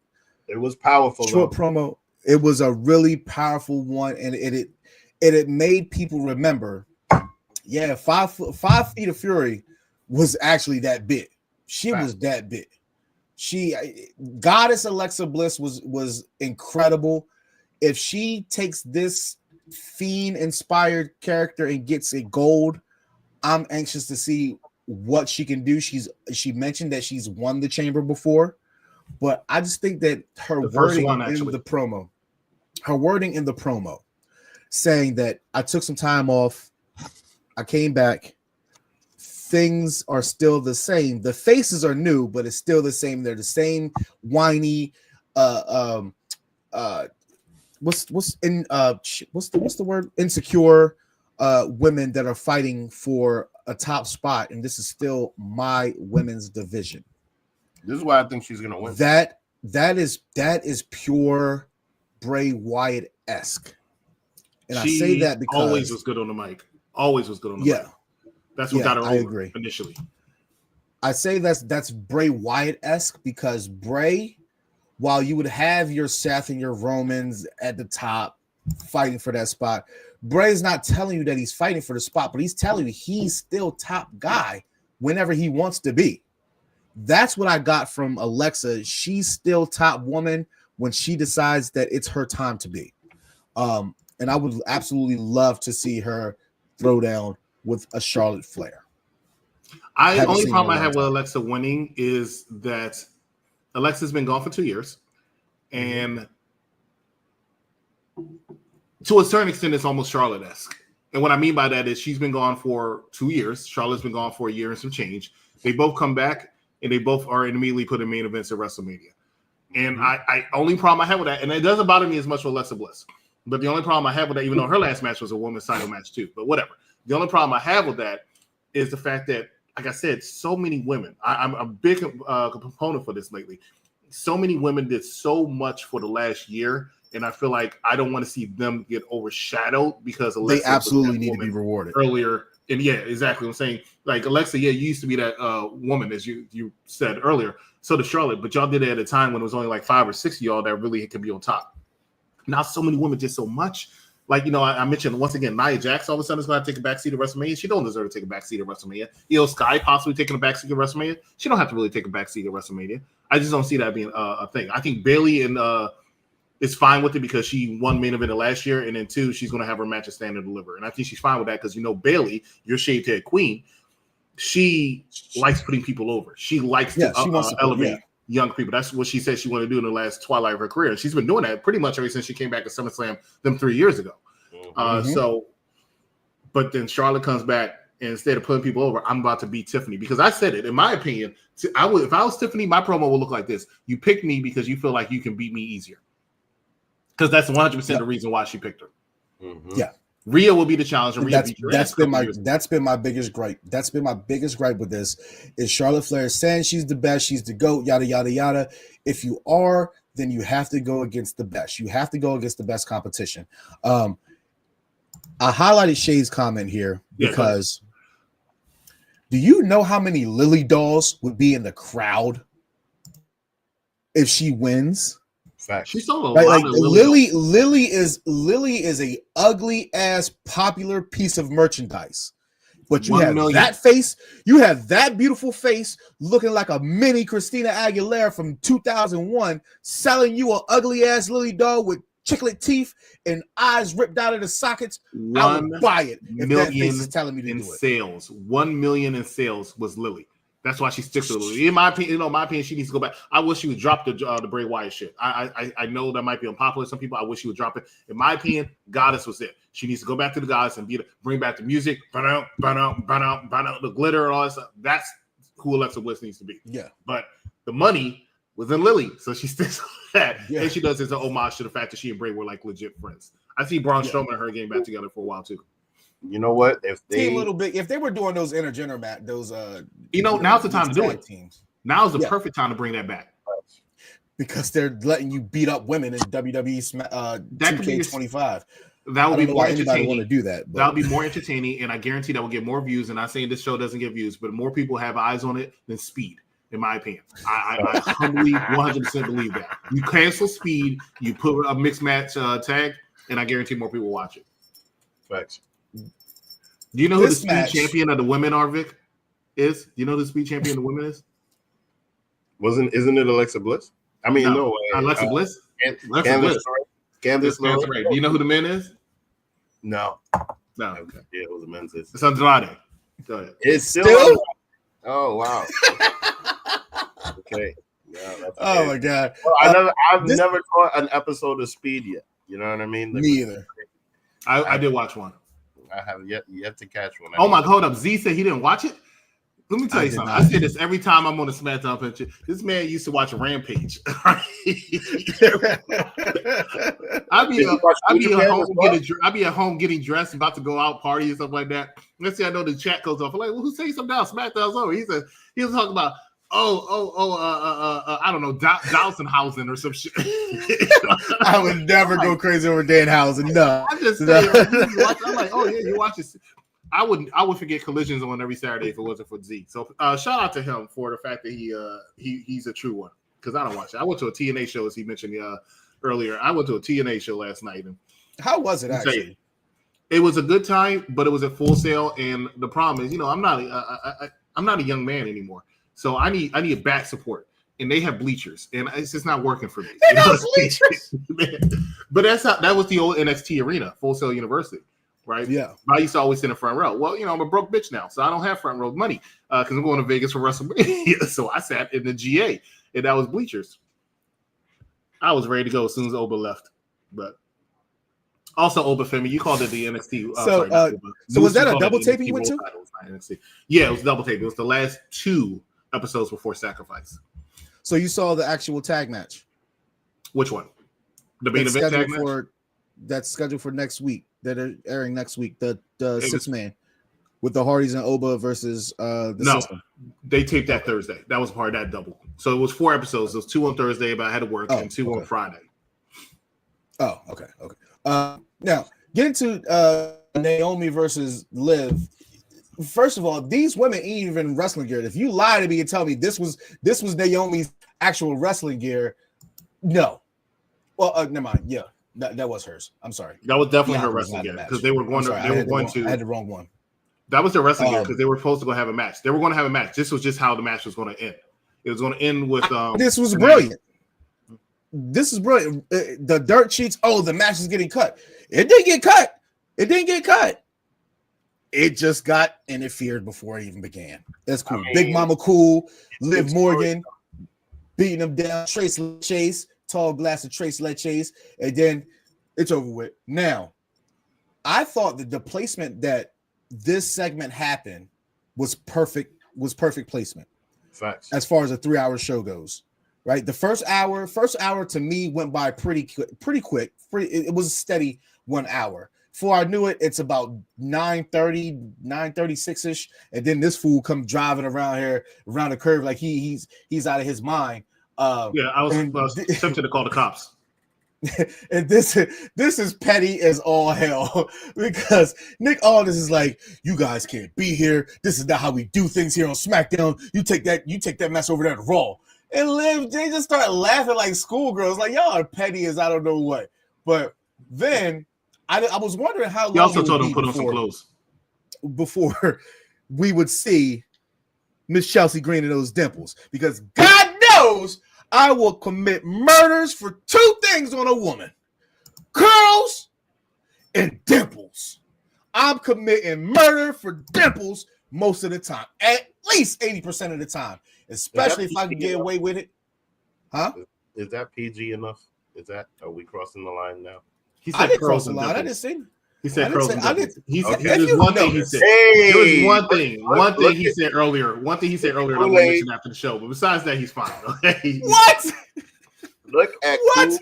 It was powerful. Short promo. It was a really powerful one, and it made people remember. Yeah, 5 Feet of Fury was actually that big. She was that big. Goddess Alexa Bliss was incredible. If she takes this Fiend-inspired character and gets it gold, I'm anxious to see what she can do. She mentioned that she's won the Chamber before, but I just think that her wording in the promo, saying that I took some time off, I came back, things are still the same. The faces are new, but it's still the same. They're the same whiny what's the word? Insecure women that are fighting for a top spot, and this is still my women's division. This is why I think she's gonna win. That is pure Bray Wyatt-esque. And she I say that because always was good on the mic. Always was good on the mic. That's what got her over initially. I say that's Bray Wyatt-esque because Bray, while you would have your Seth and your Romans at the top fighting for that spot, Bray's not telling you that he's fighting for the spot, but he's telling you he's still top guy whenever he wants to be. That's what I got from Alexa. She's still top woman when she decides that it's her time to be. And I would absolutely love to see her throw down with a Charlotte Flair. Only problem I have with Alexa winning is that Alexa's been gone for 2 years, and to a certain extent, it's almost Charlotte-esque. And what I mean by that is she's been gone for 2 years. Charlotte's been gone for a year and some change. They both come back, and they both are immediately put in main events at WrestleMania. And I only problem I have with that, and it doesn't bother me as much with Alexa Bliss, but the only problem I have with that, even though her last match was a women's title match too, but whatever. The only problem I have with that is the fact that, like I said, so many women. I'm a big proponent for this lately. So many women did so much for the last year, and I feel like I don't want to see them get overshadowed because Alexa they absolutely need to be rewarded earlier. And yeah, exactly. I'm saying, like, Alexa, you used to be that woman, as you said earlier. So did Charlotte, but y'all did it at a time when it was only like 5 or 6 of y'all that really could be on top. Now so many women did so much. Like, I mentioned once again, Nia Jax all of a sudden is going to take a backseat at WrestleMania. She don't deserve to take a backseat at WrestleMania. Io Sky possibly taking a backseat at WrestleMania. She don't have to really take a backseat at WrestleMania. I just don't see that being a thing. I think Bayley is fine with it because she won main event last year, and then 2, she's going to have her match at Stand and Deliver. And I think she's fine with that because Bayley, your shaved head queen, she likes putting people over. She likes to elevate young people. That's what she said she wanted to do in the last twilight of her career. And she's been doing that pretty much ever since she came back to SummerSlam them 3 years ago. But then Charlotte comes back, and instead of putting people over, I'm about to beat Tiffany because I said it. In my opinion, if I was Tiffany, my promo would look like this: you picked me because you feel like you can beat me easier. Because that's 100% the reason why she picked her. Yeah, Rhea will be the challenger. That's been my biggest gripe. That's been my biggest gripe with this is Charlotte Flair saying she's the best, she's the GOAT, yada yada yada. If you are, then you have to go against the best. You have to go against the best competition. I highlighted Shay's comment here because do you know how many Lily dolls would be in the crowd if she wins? Fact. She's still a lot of Lily is a ugly ass popular piece of merchandise. But you have that face, you have that beautiful face looking like a mini Christina Aguilera from 2001 selling you an ugly ass Lily doll with chiclet teeth and eyes ripped out of the sockets. I would buy it if that face is telling me to do it. 1 million in sales was Lily. That's why she sticks with it. In my opinion, she needs to go back. I wish she would drop the Bray Wyatt shit. I know that might be unpopular to some people. I wish she would drop it. In my opinion, Goddess was it. She needs to go back to the Goddess and bring back the music, the glitter and all that stuff. That's who Alexa Bliss needs to be. Yeah. But the money was in Lily, so she sticks with that. Yeah. And she does it as an homage to the fact that she and Bray were like legit friends. I see Braun Strowman and her getting back together for a while too. You know what? If they Team Little Big, if they were doing those intergender now's the time to do it. Teams. Now's the perfect time to bring that back. Because they're letting you beat up women in WWE 2K25. That would be more entertaining. Want to do that? That would be more entertaining, and I guarantee that will get more views. And I'm not saying this show doesn't get views, but more people have eyes on it than Speed, in my opinion. I humbly 100% believe that. You cancel Speed, you put a mixed match tag, and I guarantee more people watch it. Facts. Do you know who the Speed champion of the women are, Vic? Is? Do you know who the Speed champion of the women is? Isn't it Alexa Bliss? I mean, no. Alexa Bliss? Candice LeRae. Do you know who the men is? No. No. Okay. Yeah, it was the men's. It's Andrade. Go ahead. It's still? Oh, wow. Okay. Yeah, oh, my God. Well, I've never caught an episode of Speed yet. You know what I mean? Me either. I did watch one. I have yet to catch one. Oh my God! Hold up. Z said he didn't watch it. Let me tell you something. I say this every time I'm on the SmackDown Penitentiary. This man used to watch Rampage. I'd be at home getting dressed, about to go out party and stuff like that. Let's see, I know the chat goes off. I'm like, well, who's saying something else? SmackDown's over. He was talking about I don't know, Dowsenhausen or some shit. I would never go crazy over Danhausen. No, I'm just saying. I'm like, oh yeah, you watch this. I would forget Collisions on every Saturday if it wasn't for Z. So shout out to him for the fact that he's a true one, because I don't watch it. I went to a TNA show, as he mentioned earlier. I went to a TNA show last night. And how was it actually? It was a good time, but it was at Full Sail. And the problem is, I'm not a young man anymore. So I need a back support, and they have bleachers, and it's just not working for me. They have bleachers. But that was the old NXT arena, Full Sail University, right? Yeah. I used to always sit in the front row. Well, I'm a broke bitch now, so I don't have front row money because I'm going to Vegas for WrestleMania. So I sat in the GA, and that was bleachers. I was ready to go as soon as Oba left, but also Oba Femi, you called it the NXT. So was that a double tape you went to? Yeah, it was double tape. It was the last 2 episodes before Sacrifice. So you saw the actual tag match? Which one? The main event tag match? That's scheduled for next week. That are airing next week. The 6-man with the Hardys and Oba versus System. They taped that Thursday. That was part of that double. So it was 4 episodes. It was 2 on Thursday, but I had to work, and 2 on Friday. Oh, okay. Now get into Naomi versus Liv. First of all, these women ain't even wrestling gear. If you lie to me and tell me this was Naomi's actual wrestling gear, no. Well, never mind. Yeah, that was hers. I'm sorry. That was definitely her wrestling gear because they were going to. I had the wrong one. That was their wrestling gear because they were supposed to go have a match. They were going to have a match. This was just how the match was going to end. It was going to end with. This was brilliant. This is brilliant. The dirt sheets. Oh, the match is getting cut. It didn't get cut. It just got interfered before it even began. That's cool. Big Mama Cool, Liv Morgan beating them down. Trace Chase, tall glass of Trace Chase, and then it's over with. Now, I thought that the placement that this segment happened was perfect. Was perfect placement. Facts. As far as a 3-hour show goes, right? The first hour to me went by pretty quick. It was a steady 1 hour. Before I knew it, it's about 9:30, 9:36ish, and then this fool comes driving around here around the curve like he's out of his mind. I was tempted to call the cops. And this is petty as all hell because Nick Aldis is like, you guys can't be here. This is not how we do things here on SmackDown. You take that mess over there to Raw. And Liv, they just start laughing like schoolgirls, like y'all are petty as I don't know what. But then I was wondering how long. You also told him to put on some clothes before we would see Miss Chelsea Green and those dimples, because God knows I will commit murders for 2 things on a woman: curls and dimples. I'm committing murder for dimples most of the time, at least 80% of the time, especially if I can get away with it. Huh? Is that PG enough? Are we crossing the line now? I didn't cross the line. I didn't say. He said curls and dimples. There's one thing he said. There was one thing he said earlier. One thing he said earlier that I want to mention after the show. But besides that, he's fine. Okay? What? Look at what? That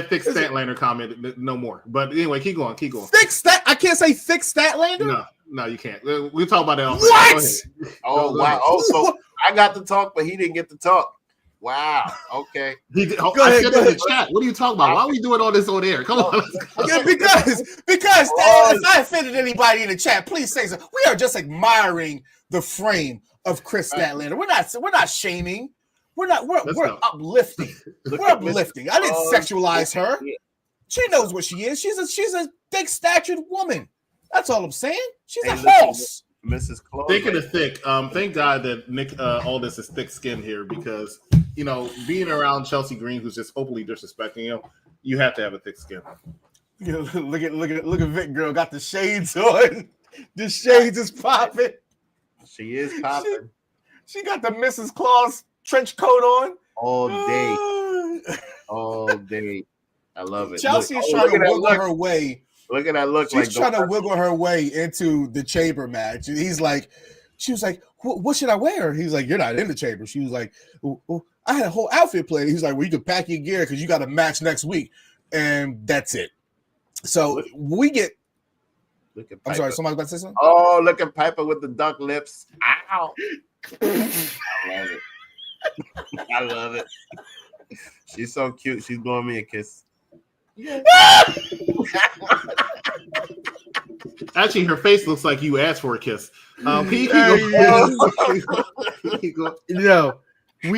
thick Statlander comment. No more. But anyway, keep going. Thick stat. I can't say thick Statlander. No, you can't. We'll talk about that. What? Oh wow! Also, I got to talk, but he didn't get to talk. Wow. Okay. I said in the chat. What are you talking about? Why are we doing all this on air? Come on. Yeah, because if I offended anybody in the chat, please say so. We are just admiring the frame of Chris Statlander. We're not shaming. We're uplifting. We're uplifting. I didn't sexualize her. She knows what she is. She's a thick statured woman. That's all I'm saying. She's a horse. Mrs. Chloe. Thinking of thick, thank God that Nick Aldis is thick skinned here because being around Chelsea Green, who's just openly disrespecting him, you have to have a thick skin. Look at Vic girl got the shades on. The shades is popping. She is popping. She got the Mrs. Claus trench coat on all day. All day. I love it. Chelsea is trying to wiggle her way. Look at that look. She's trying to wiggle her way into the chamber match. She was like, what should I wear? He's like, you're not in the chamber. She was like, well, I had a whole outfit planned. He's like, well, you can pack your gear because you got a match next week. And that's it. So we get. Look at I'm sorry, somebody about to say something? Oh, look at Piper with the duck lips. Ow. I love it. I love it. She's so cute. She's blowing me a kiss. Actually, her face looks like you asked for a kiss. We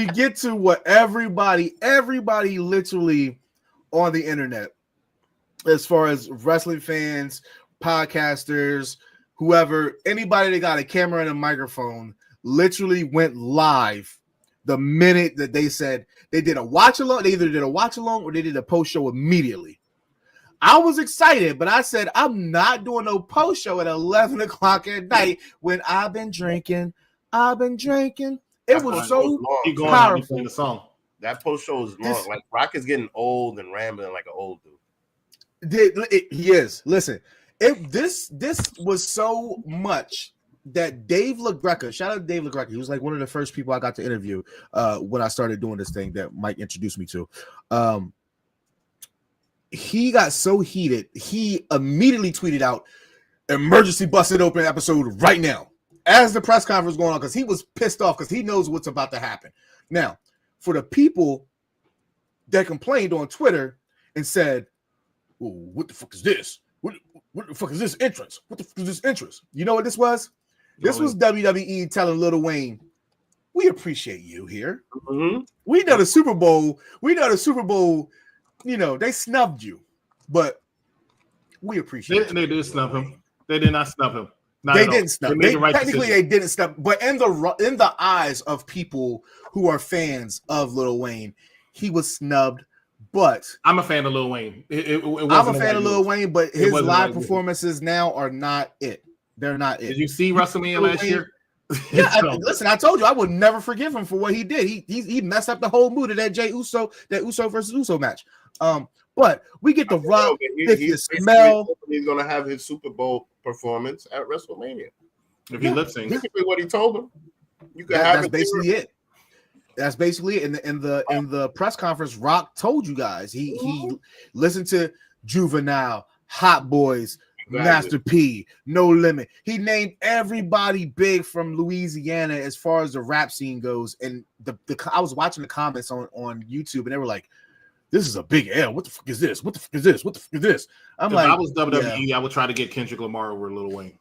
get to what everybody literally on the internet, as far as wrestling fans, podcasters, whoever, anybody that got a camera and a microphone, literally went live the minute that they said they did a watch along. They either did a watch along or they did a post show immediately. I was excited, but I said, I'm not doing no post show at 11 o'clock at night when I've been drinking. It was so powerful. The song. That post show is long. Like Rock is getting old and rambling like an old dude. He is. Listen, this was so much that Dave LaGreca, shout out to Dave LaGreca. He was like one of the first people I got to interview when I started doing this thing that Mike introduced me to. He got so heated, he immediately tweeted out, "Emergency busted open episode right now," as the press conference going on, because he was pissed off because he knows what's about to happen. Now, for the people that complained on Twitter and said, "Well, what the fuck is this? What the fuck is this entrance? What the fuck is this entrance?" You know what this was? This was WWE telling Lil Wayne, "We appreciate you here. Mm-hmm. We know the Super Bowl. You know, they snubbed you, but we appreciate They did snub him. They did not snub him. They didn't snub. They didn't snub, but in the eyes of people who are fans of Lil Wayne, he was snubbed. But I'm a fan of Lil Wayne. I'm a fan of Lil Wayne, but his live performances now are not it. They're not it. Did you see WrestleMania last year? Yeah, listen, I told you I would never forgive him for what he did. He messed up the whole mood of that Uso versus Uso match. But we get the Rock. He's gonna have his Super Bowl performance at WrestleMania. If he lip syncs, basically what he told him. You can that's basically it. That's basically it. In the press conference, Rock told you guys he listened to Juvenile, Hot Boys, Master P, No Limit. He named everybody big from Louisiana as far as the rap scene goes. And I was watching the comments on YouTube, and they were like, "This is a big L. What the fuck is this? What the fuck is this? What the fuck is this?" I'm like, if I was WWE, I would try to get Kendrick Lamar over Lil Wayne.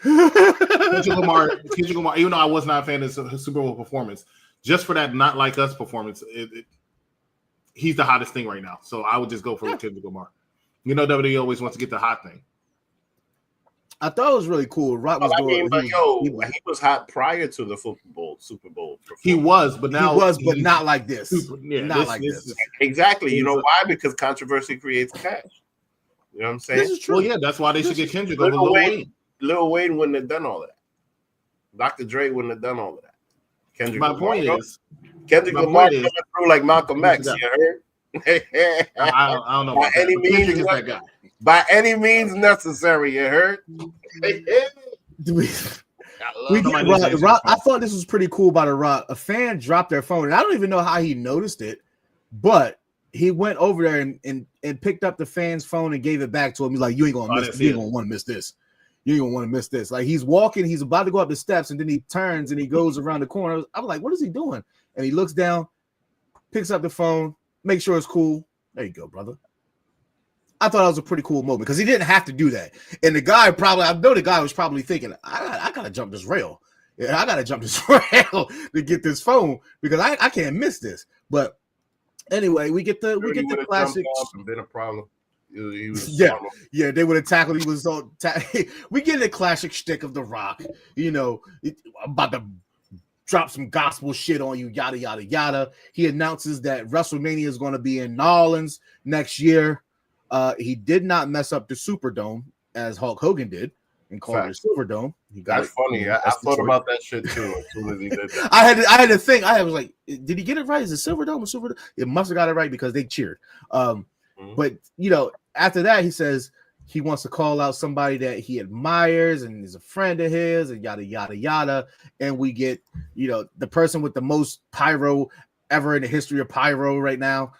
Kendrick Lamar, even though I was not a fan of his Super Bowl performance, just for that Not Like Us performance, he's the hottest thing right now. So I would just go for Kendrick Lamar. You know, WWE always wants to get the hot thing. I thought it was really cool. Rock was he was hot prior to the Super Bowl. He was, but now but not like this. Not like this. Exactly. You know why? Because controversy creates cash. You know what I'm saying? This is true. Well, yeah, that's why they should get Kendrick over Lil Wayne. Lil Wayne wouldn't have done all of that. Dr. Dre wouldn't have done all of that. Kendrick Lamar coming through like Malcolm X. You heard? I don't know about that. Kendrick is that guy. By any means necessary. You heard? I thought this was pretty cool by The Rock. A fan dropped their phone, and I don't even know how he noticed it, but he went over there and picked up the fan's phone and gave it back to him. He's like, "You ain't gonna want to miss this. You ain't gonna want to miss this." Like he's walking, he's about to go up the steps, and then he turns and he goes around the corner. I'm like, "What is he doing?" And he looks down, picks up the phone, makes sure it's cool. There you go, brother. I thought that was a pretty cool moment because he didn't have to do that. And I know the guy was probably thinking, I gotta jump this rail. Yeah, I gotta jump this rail to get this phone because I can't miss this. But anyway, we get the classic. Been a problem. Yeah, they would have tackled. He was so. We get the classic shtick of The Rock. You know, about to drop some gospel shit on you. Yada yada yada. He announces that WrestleMania is going to be in New Orleans next year. He did not mess up the Superdome as Hulk Hogan did and called it a Silverdome. That's funny. I thought about that shit too as soon as he did that. I had to think. I was like, did he get it right? Is it Silverdome or Superdome? It must have got it right because they cheered. But you know, after that, he says he wants to call out somebody that he admires and is a friend of his, and yada yada yada. And we get, you know, the person with the most pyro ever in the history of pyro right now.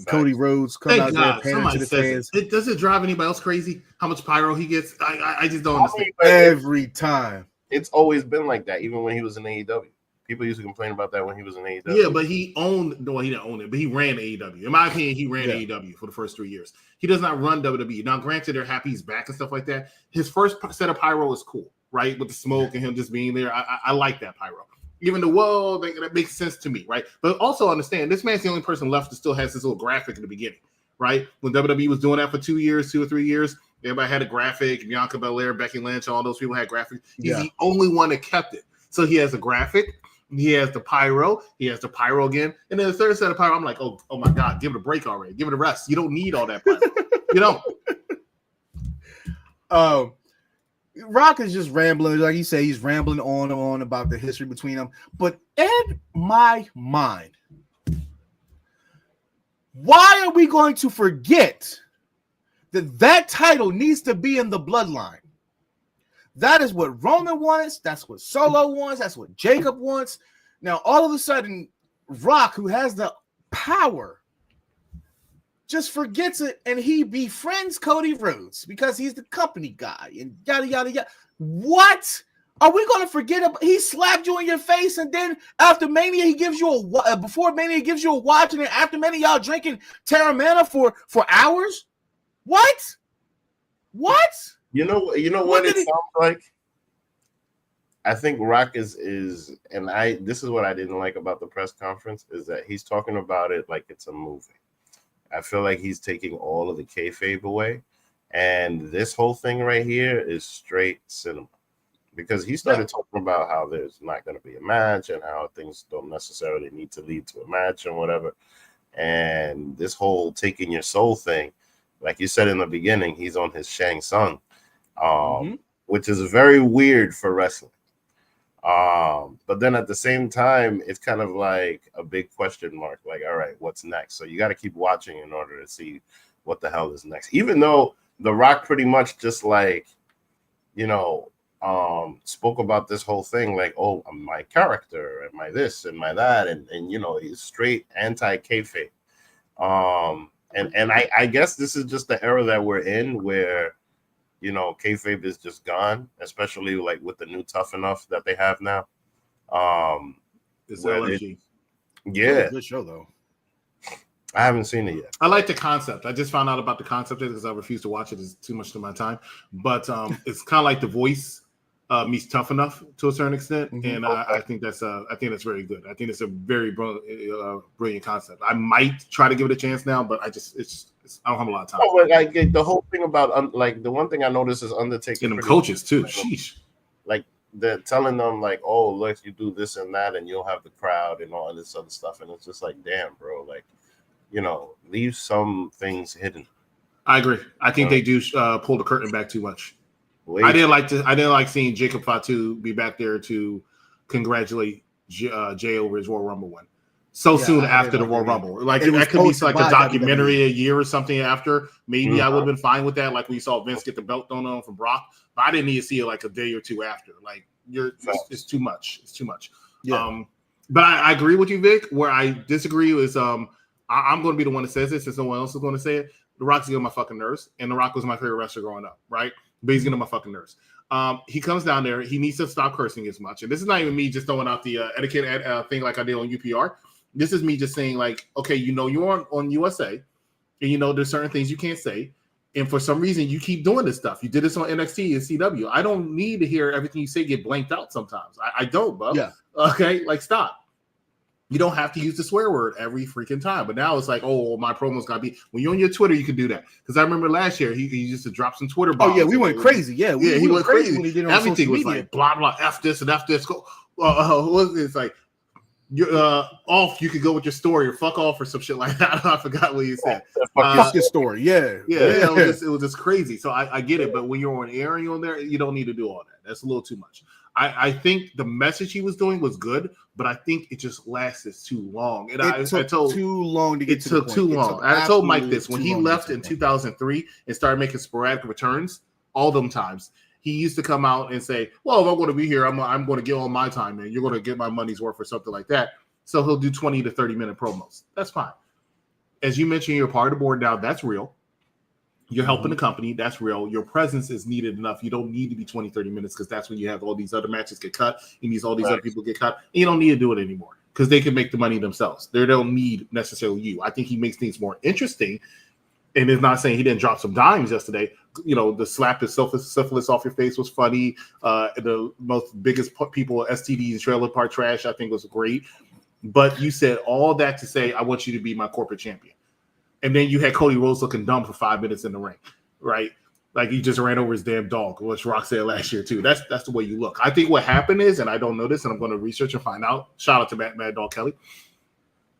Cody Rhodes come out there panning to the fans. Does it drive anybody else crazy how much pyro he gets? I just don't understand. Every time. It's always been like that, even when he was in AEW. People used to complain about that when he was in AEW. Yeah, but he didn't own it, but he ran AEW. In my opinion, he ran AEW for the first 3 years. He does not run WWE. Now, granted, they're happy he's back and stuff like that. His first set of pyro is cool, right? With the smoke and him just being there. I like that pyro. Even though, that makes sense to me, right? But also understand, this man's the only person left that still has this little graphic in the beginning, right? When WWE was doing that for 2 or 3 years, everybody had a graphic. Bianca Belair, Becky Lynch, all those people had graphics. He's the only one that kept it. So he has a graphic. He has the pyro. He has the pyro again. And then the third set of pyro, I'm like, oh my God, give it a break already. Give it a rest. You don't need all that pyro. You don't. Rock is just rambling. Like you say, he's rambling on and on about the history between them. But in my mind, why are we going to forget that title needs to be in the bloodline? That is what Roman wants. That's what Solo wants. That's what Jacob wants. Now, all of a sudden, Rock, who has the power, just forgets it, and he befriends Cody Rhodes because he's the company guy and yada, yada, yada. What? Are we going to forget about? He slapped you in your face, and then after Mania, he gives you before Mania, he gives you a watch, and then after Mania, y'all drinking Terramana for hours? What? You know what it sounds like? I think Rock is and this is what I didn't like about the press conference is that he's talking about it like it's a movie. I feel like he's taking all of the kayfabe away, and this whole thing right here is straight cinema because he started talking about how there's not going to be a match and how things don't necessarily need to lead to a match and whatever. And this whole taking your soul thing, like you said in the beginning, he's on his Shang Tsung. Which is very weird for wrestling. But then at the same time, it's kind of like a big question mark. Like, all right, what's next? So you got to keep watching in order to see what the hell is next. Even though The Rock pretty much just like, spoke about this whole thing like, oh, I'm my character, am I this, am I that? And he's straight anti-kayfabe. And I guess this is just the era that we're in where, kayfabe is just gone, especially like with the new Tough Enough that they have now. It's LFG. Yeah. Good show though. I haven't seen it yet. I like the concept. I just found out about the concept because I refuse to watch it. It's too much to my time. But it's kind of like The Voice meets Tough Enough to a certain extent, and I think that's very good. I think it's a very brilliant concept. I might try to give it a chance now, but I don't have a lot of time. Oh, like the whole thing about like the one thing I noticed is Undertaker and them coaches too. Sheesh. Like they're telling them like, oh, look, you do this and that, and you'll have the crowd and all this other stuff, and it's just like, damn, bro, like, leave some things hidden. I agree. I think they do pull the curtain back too much. I didn't like seeing Jacob Fatu be back there to congratulate Jay over his Royal Rumble win soon after the Royal Rumble. Like that could be like a documentary a year or something after. Maybe I would have been fine with that. Like we saw Vince get the belt thrown on from Brock, but I didn't need to see it like a day or two after. Like it's too much. It's too much. Yeah. But I agree with you, Vic. Where I disagree is I'm going to be the one that says this, since no one else is going to say it. The Rock's getting on my fucking nerves, and The Rock was my favorite wrestler growing up, right? But he's getting on my fucking nerves. He comes down there. He needs to stop cursing as much. And this is not even me just throwing out the etiquette thing like I did on UPR. This is me just saying, like, okay, you're on USA, and there's certain things you can't say. And for some reason, you keep doing this stuff. You did this on NXT and CW. I don't need to hear everything you say get blanked out sometimes. I don't, bro. Yeah. Okay, like, stop. You don't have to use the swear word every freaking time. But now it's like, oh, my promo's got to be. When you're on your Twitter, you can do that. Because I remember last year, he used to drop some Twitter bombs. Oh, yeah, we went crazy. Yeah, he went crazy. When he did it on everything was media. like, blah, blah, F this and F this. Go. It's like, you're off, you could go with your story or fuck off or some shit like that. I forgot what you said. Fuck your story. Yeah. It was just crazy. So I get it. But when you're on air and you're on there, you don't need to do all that. That's a little too much. I think the message he was doing was good, but I think it just lasted too long. And I told too long to get to the point. It took too long. I told Mike this when he left in 2003 and started making sporadic returns all them times. He used to come out and say, well, if I'm going to be here, I'm going to get all my time in. You're going to get my money's worth or something like that. So he'll do 20 to 30-minute promos. That's fine. As you mentioned, you're part of the board now. That's real. You're helping the company. That's real. Your presence is needed enough. You don't need to be 20, 30 minutes because that's when you have all these other matches get cut and all these other people get cut. And you don't need to do it anymore because they can make the money themselves. They don't need necessarily you. I think he makes things more interesting. And it's not saying he didn't drop some dimes yesterday. The slap the syphilis off your face was funny. The biggest people, STDs and trailer park trash, I think was great. But you said all that to say, I want you to be my corporate champion. And then you had Cody Rhodes looking dumb for 5 minutes in the ring, right? Like he just ran over his damn dog, which Rock said last year too. That's the way you look. I think what happened is, and I don't know this, and I'm going to research and find out. Shout out to Mad Dog Kelly.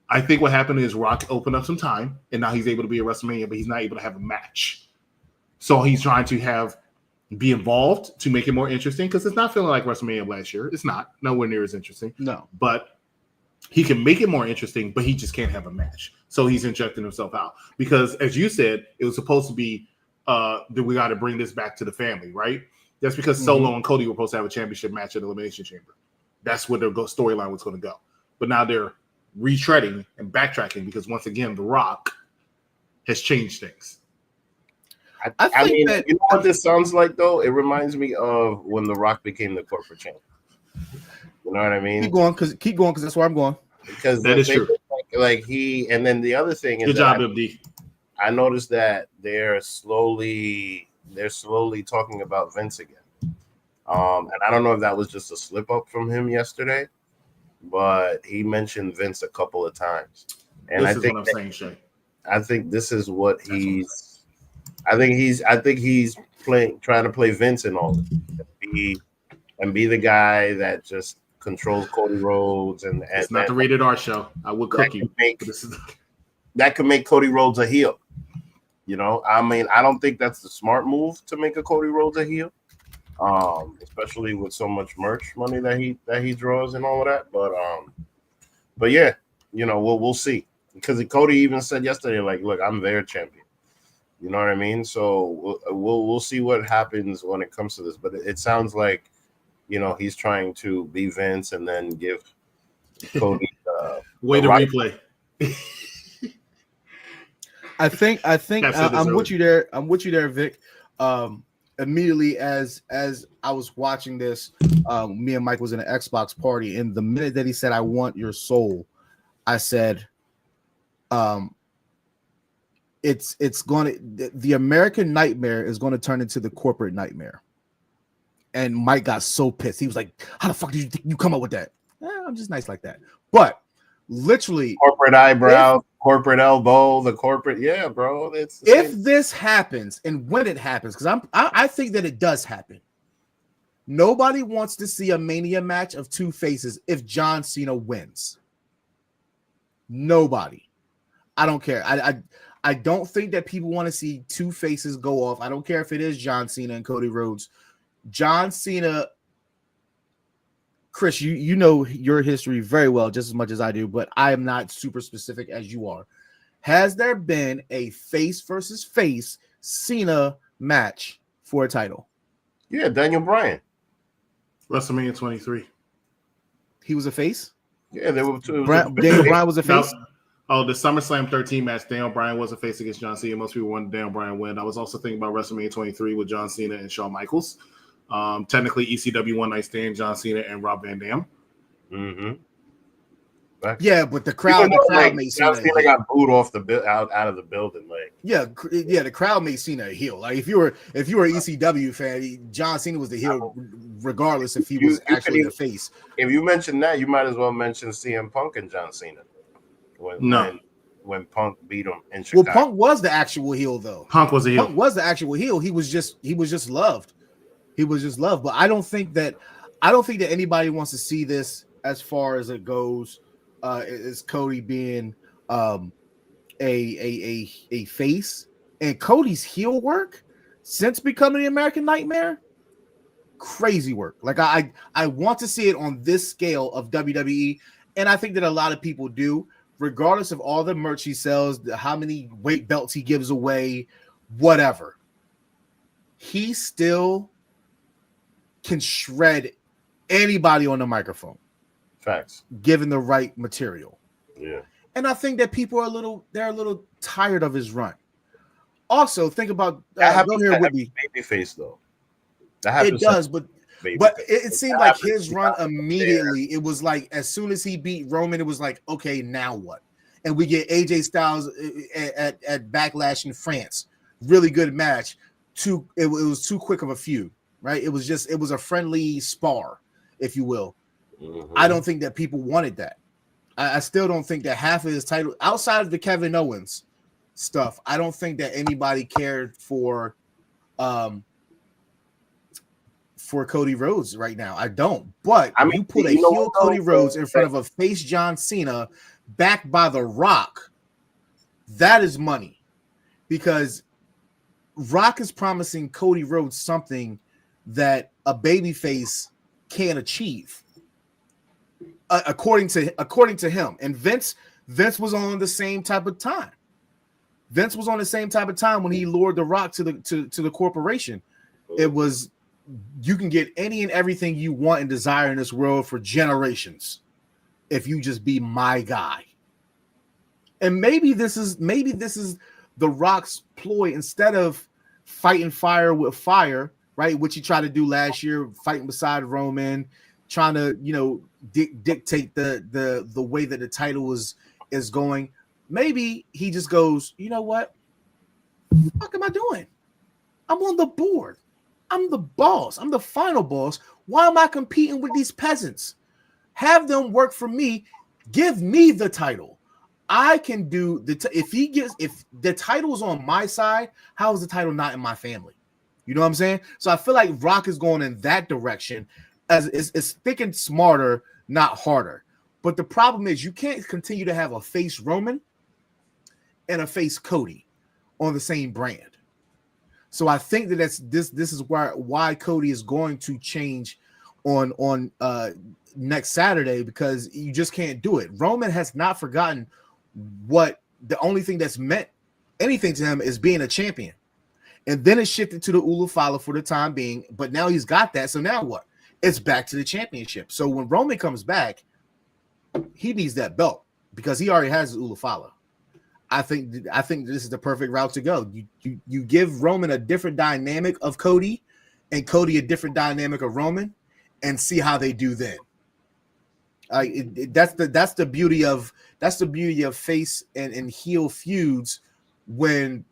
I think what happened is Rock opened up some time, and now he's able to be at WrestleMania, but he's not able to have a match. So he's trying to be involved to make it more interesting because it's not feeling like WrestleMania last year. It's not. Nowhere near as interesting. No. But he can make it more interesting, but he just can't have a match. So he's injecting himself out. Because as you said, it was supposed to be that we got to bring this back to the family, right? That's because Solo and Cody were supposed to have a championship match at Elimination Chamber. That's where their storyline was going to go. But now they're retreading and backtracking because once again, The Rock has changed things. I mean, you know what this sounds like though? It reminds me of when The Rock became the corporate champ. You know what I mean? Keep going because that's where I'm going. Because that is true. Like he, and then the other thing is, good job, MD. I noticed that they're slowly talking about Vince again. And I don't know if that was just a slip up from him yesterday, but he mentioned Vince a couple of times. And I think what I'm saying, Shay. I think this is what he's. I think he's trying to play Vince in all this, and be the guy that just controls Cody Rhodes, and it's not the rated R show. I would cook you. That could make Cody Rhodes a heel. I mean, I don't think that's the smart move to make a Cody Rhodes a heel, especially with so much merch money that he draws and all of that. But yeah, we'll see, because Cody even said yesterday, like, look, I'm their champion. You know what I mean? So we'll see what happens when it comes to this. But it sounds like, he's trying to be Vince and then give Cody way to replay. I think I'm with you there. I'm with you there, Vic. Immediately as I was watching this, me and Mike was in an Xbox party, and the minute that he said, "I want your soul," I said, it's going to, the American nightmare is going to turn into the corporate nightmare. And Mike got so pissed. He was like, how the fuck did you think you come up with that? I'm just nice like that. But literally, corporate eyebrow, corporate elbow, the corporate, yeah, bro. If this happens, and when it happens, because I think that it does happen. Nobody wants to see a Mania match of two faces if John Cena wins. Nobody. I don't care. I don't think that people want to see two faces go off. I don't care if it is John Cena and Cody Rhodes. John Cena. Chris, you know your history very well, just as much as I do, but I am not super specific as you are. Has there been a face versus face Cena match for a title? Yeah, Daniel Bryan. WrestleMania 23. He was a face? Yeah, they were two. Daniel Bryan was a face? No, the SummerSlam 13 match, Daniel Bryan was a face against John Cena. Most people wanted Daniel Bryan win. I was also thinking about WrestleMania 23 with John Cena and Shawn Michaels. Technically, ECW One Night Stand, John Cena and Rob Van Dam. Mm-hmm. Yeah, but the crowd made John Cena got booed off the out of the building. Like, yeah, the crowd made Cena a heel. Like, if you were an ECW fan, John Cena was the heel, regardless if he was actually the face. If you mention that, you might as well mention CM Punk and John Cena. When Punk beat him in Chicago. Well, Punk was the actual heel, though. Punk was a heel. Punk was the actual heel. He was just loved. He was just loved. But I don't think that anybody wants to see this as far as it goes. Is Cody being a face, and Cody's heel work since becoming the American Nightmare, crazy work. Like, I want to see it on this scale of WWE, and I think that a lot of people do, regardless of all the merch he sells, how many weight belts he gives away, whatever. He still can shred anybody on the microphone. Facts. Given the right material. Yeah. And I think that people are a little tired of his run. Also, think about go here with me. Babyface though. It does, but it seemed like his run immediately. It was like as soon as he beat Roman, it was like, okay, now what? And we get AJ Styles at Backlash in France. Really good match. It was too quick of a feud, right? It was a friendly spar, if you will. Mm-hmm. I don't think that people wanted that. I still don't think that half of his title, outside of the Kevin Owens stuff, I don't think that anybody cared for Cody Rhodes right now. I don't. But you put a heel Cody Rhodes in front of a face John Cena backed by The Rock, that is money. Because Rock is promising Cody Rhodes something that a babyface can't achieve. According to him, and Vince was on the same type of time. Vince was on the same type of time when he lured The Rock to the corporation. It was, you can get any and everything you want and desire in this world for generations if you just be my guy. And maybe this is The Rock's ploy. Instead of fighting fire with fire, right, which he tried to do last year, fighting beside Roman, trying to dictate the way that the title is going. Maybe he just goes, you know what? What am I doing? I'm on the board. I'm the boss. I'm the final boss. Why am I competing with these peasants? Have them work for me. Give me the title. I can do if the title is on my side, how is the title not in my family? You know what I'm saying? So I feel like Rock is going in that direction. As it's thinking smarter, not harder. But the problem is you can't continue to have a face Roman and a face Cody on the same brand. So I think that this is why Cody is going to change on next Saturday, because you just can't do it. Roman has not forgotten what the only thing that's meant anything to him is being a champion. And then it shifted to the Ulufala for the time being, but now he's got that. So now what? It's back to the championship. So when Roman comes back, he needs that belt because he already has the Ulufala. I think this is the perfect route to go. You give Roman a different dynamic of Cody, and Cody a different dynamic of Roman, and see how they do then. That's the beauty of face and heel feuds when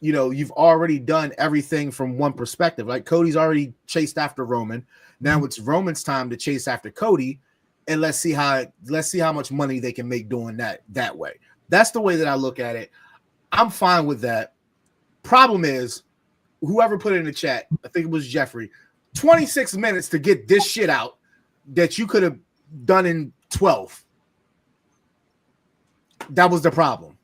you've already done everything from one perspective. Like Cody's already chased after Roman. Now it's Roman's time to chase after Cody, and let's see how much money they can make doing that way. That's the way that I look at it. I'm fine with that. Problem is, whoever put it in the chat, I think it was Jeffrey, 26 minutes to get this shit out that you could have done in 12. That was the problem.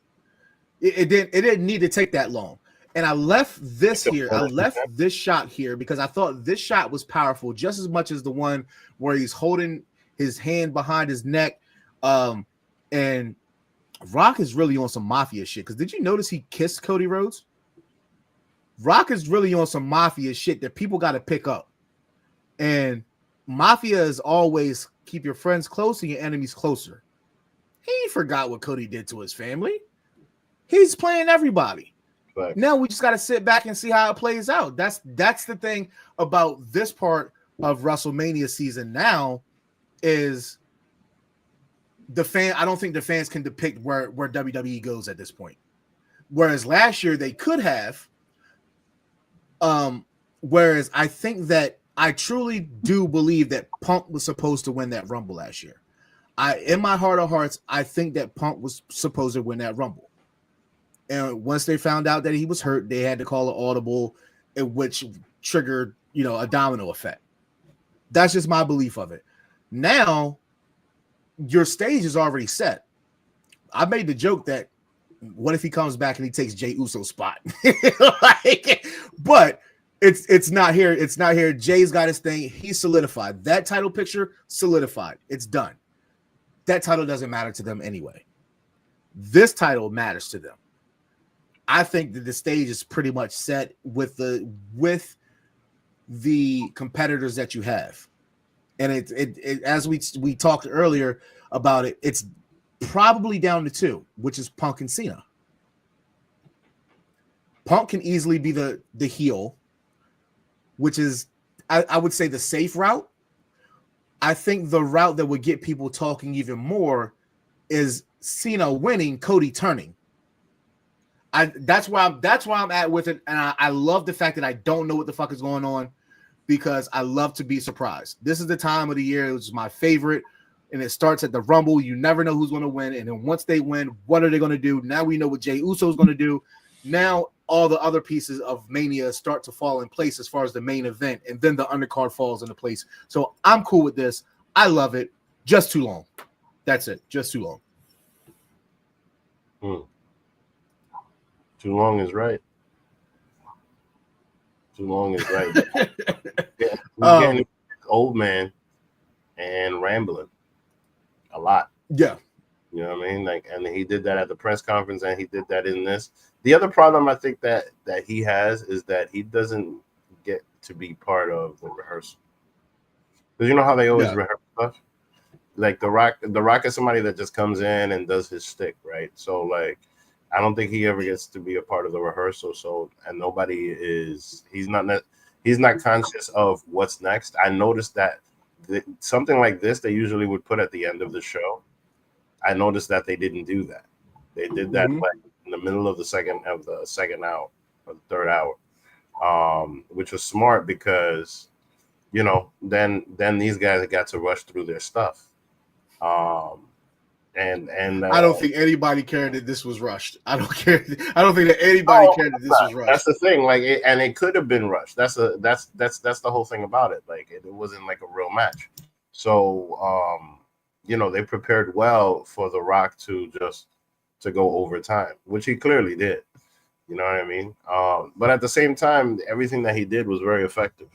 It didn't need to take that long. And I left this here. I left this shot here because I thought this shot was powerful just as much as the one where he's holding his hand behind his neck. And Rock is really on some mafia shit. Because did you notice he kissed Cody Rhodes? Rock is really on some mafia shit that people got to pick up. And mafia is always keep your friends close and your enemies closer. He forgot what Cody did to his family. He's playing everybody. Right. Now we just got to sit back and see how it plays out. That's the thing about this part of WrestleMania season now is the fan. I don't think the fans can depict where WWE goes at this point. Whereas last year they could have. Whereas I think that I truly do believe that Punk was supposed to win that Rumble last year. In my heart of hearts, I think that Punk was supposed to win that Rumble. And once they found out that he was hurt, they had to call an audible, which triggered, a domino effect. That's just my belief of it. Now, your stage is already set. I made the joke that what if he comes back and he takes Jey Uso's spot? But it's not here. It's not here. Jay's got his thing. He's solidified. That title picture solidified. It's done. That title doesn't matter to them anyway. This title matters to them. I think that the stage is pretty much set with the competitors that you have, and it as we talked earlier about it, it's probably down to two, which is Punk and Cena. Punk can easily be the heel, which is I would say the safe route. I think the route that would get people talking even more is Cena winning, Cody turning. That's where I'm at with it, and I love the fact that I don't know what the fuck is going on because I love to be surprised. This is the time of the year; it's my favorite, and it starts at the Rumble. You never know who's going to win, and then once they win, what are they going to do? Now we know what Jey Uso is going to do. Now all the other pieces of Mania start to fall in place as far as the main event, and then the undercard falls into place. So I'm cool with this. I love it. Just too long. That's it. Just too long. Too long is right. Too long is right. Getting old man and rambling a lot. Yeah. You know what I mean? And he did that at the press conference, and he did that in this. The other problem I think that he has is that he doesn't get to be part of the rehearsal. Because you know how they always rehearse stuff? Like The Rock is somebody that just comes in and does his shtick, right? So I don't think he ever gets to be a part of the rehearsal. So, and he's not conscious of what's next. I noticed that something like this, they usually would put at the end of the show. I noticed that they didn't do that. They did that in the middle of the second hour or the third hour, which was smart because, then these guys got to rush through their stuff. And I don't think anybody cared that this was rushed. I don't care. I don't think that anybody cared that this was rushed. That's the thing. And it could have been rushed. That's the whole thing about it. It wasn't like a real match. So they prepared well for The Rock to go overtime, which he clearly did. You know what I mean? But at the same time, everything that he did was very effective.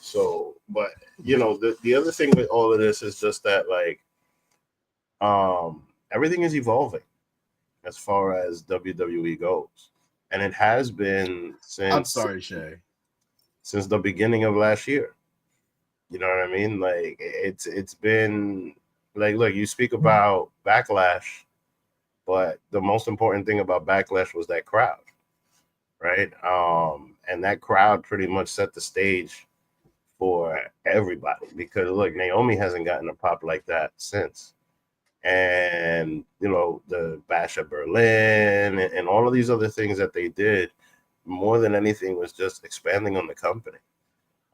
So, but the other thing with all of this is just that everything is evolving as far as WWE goes, and it has been since. I'm sorry, Shay. Since the beginning of last year, you know what I mean? It's been look, you speak about Backlash, but the most important thing about Backlash was that crowd, right? And that crowd pretty much set the stage for everybody because look, Naomi hasn't gotten a pop like that since. And the Bash at Berlin and all of these other things that they did, more than anything, was just expanding on the company,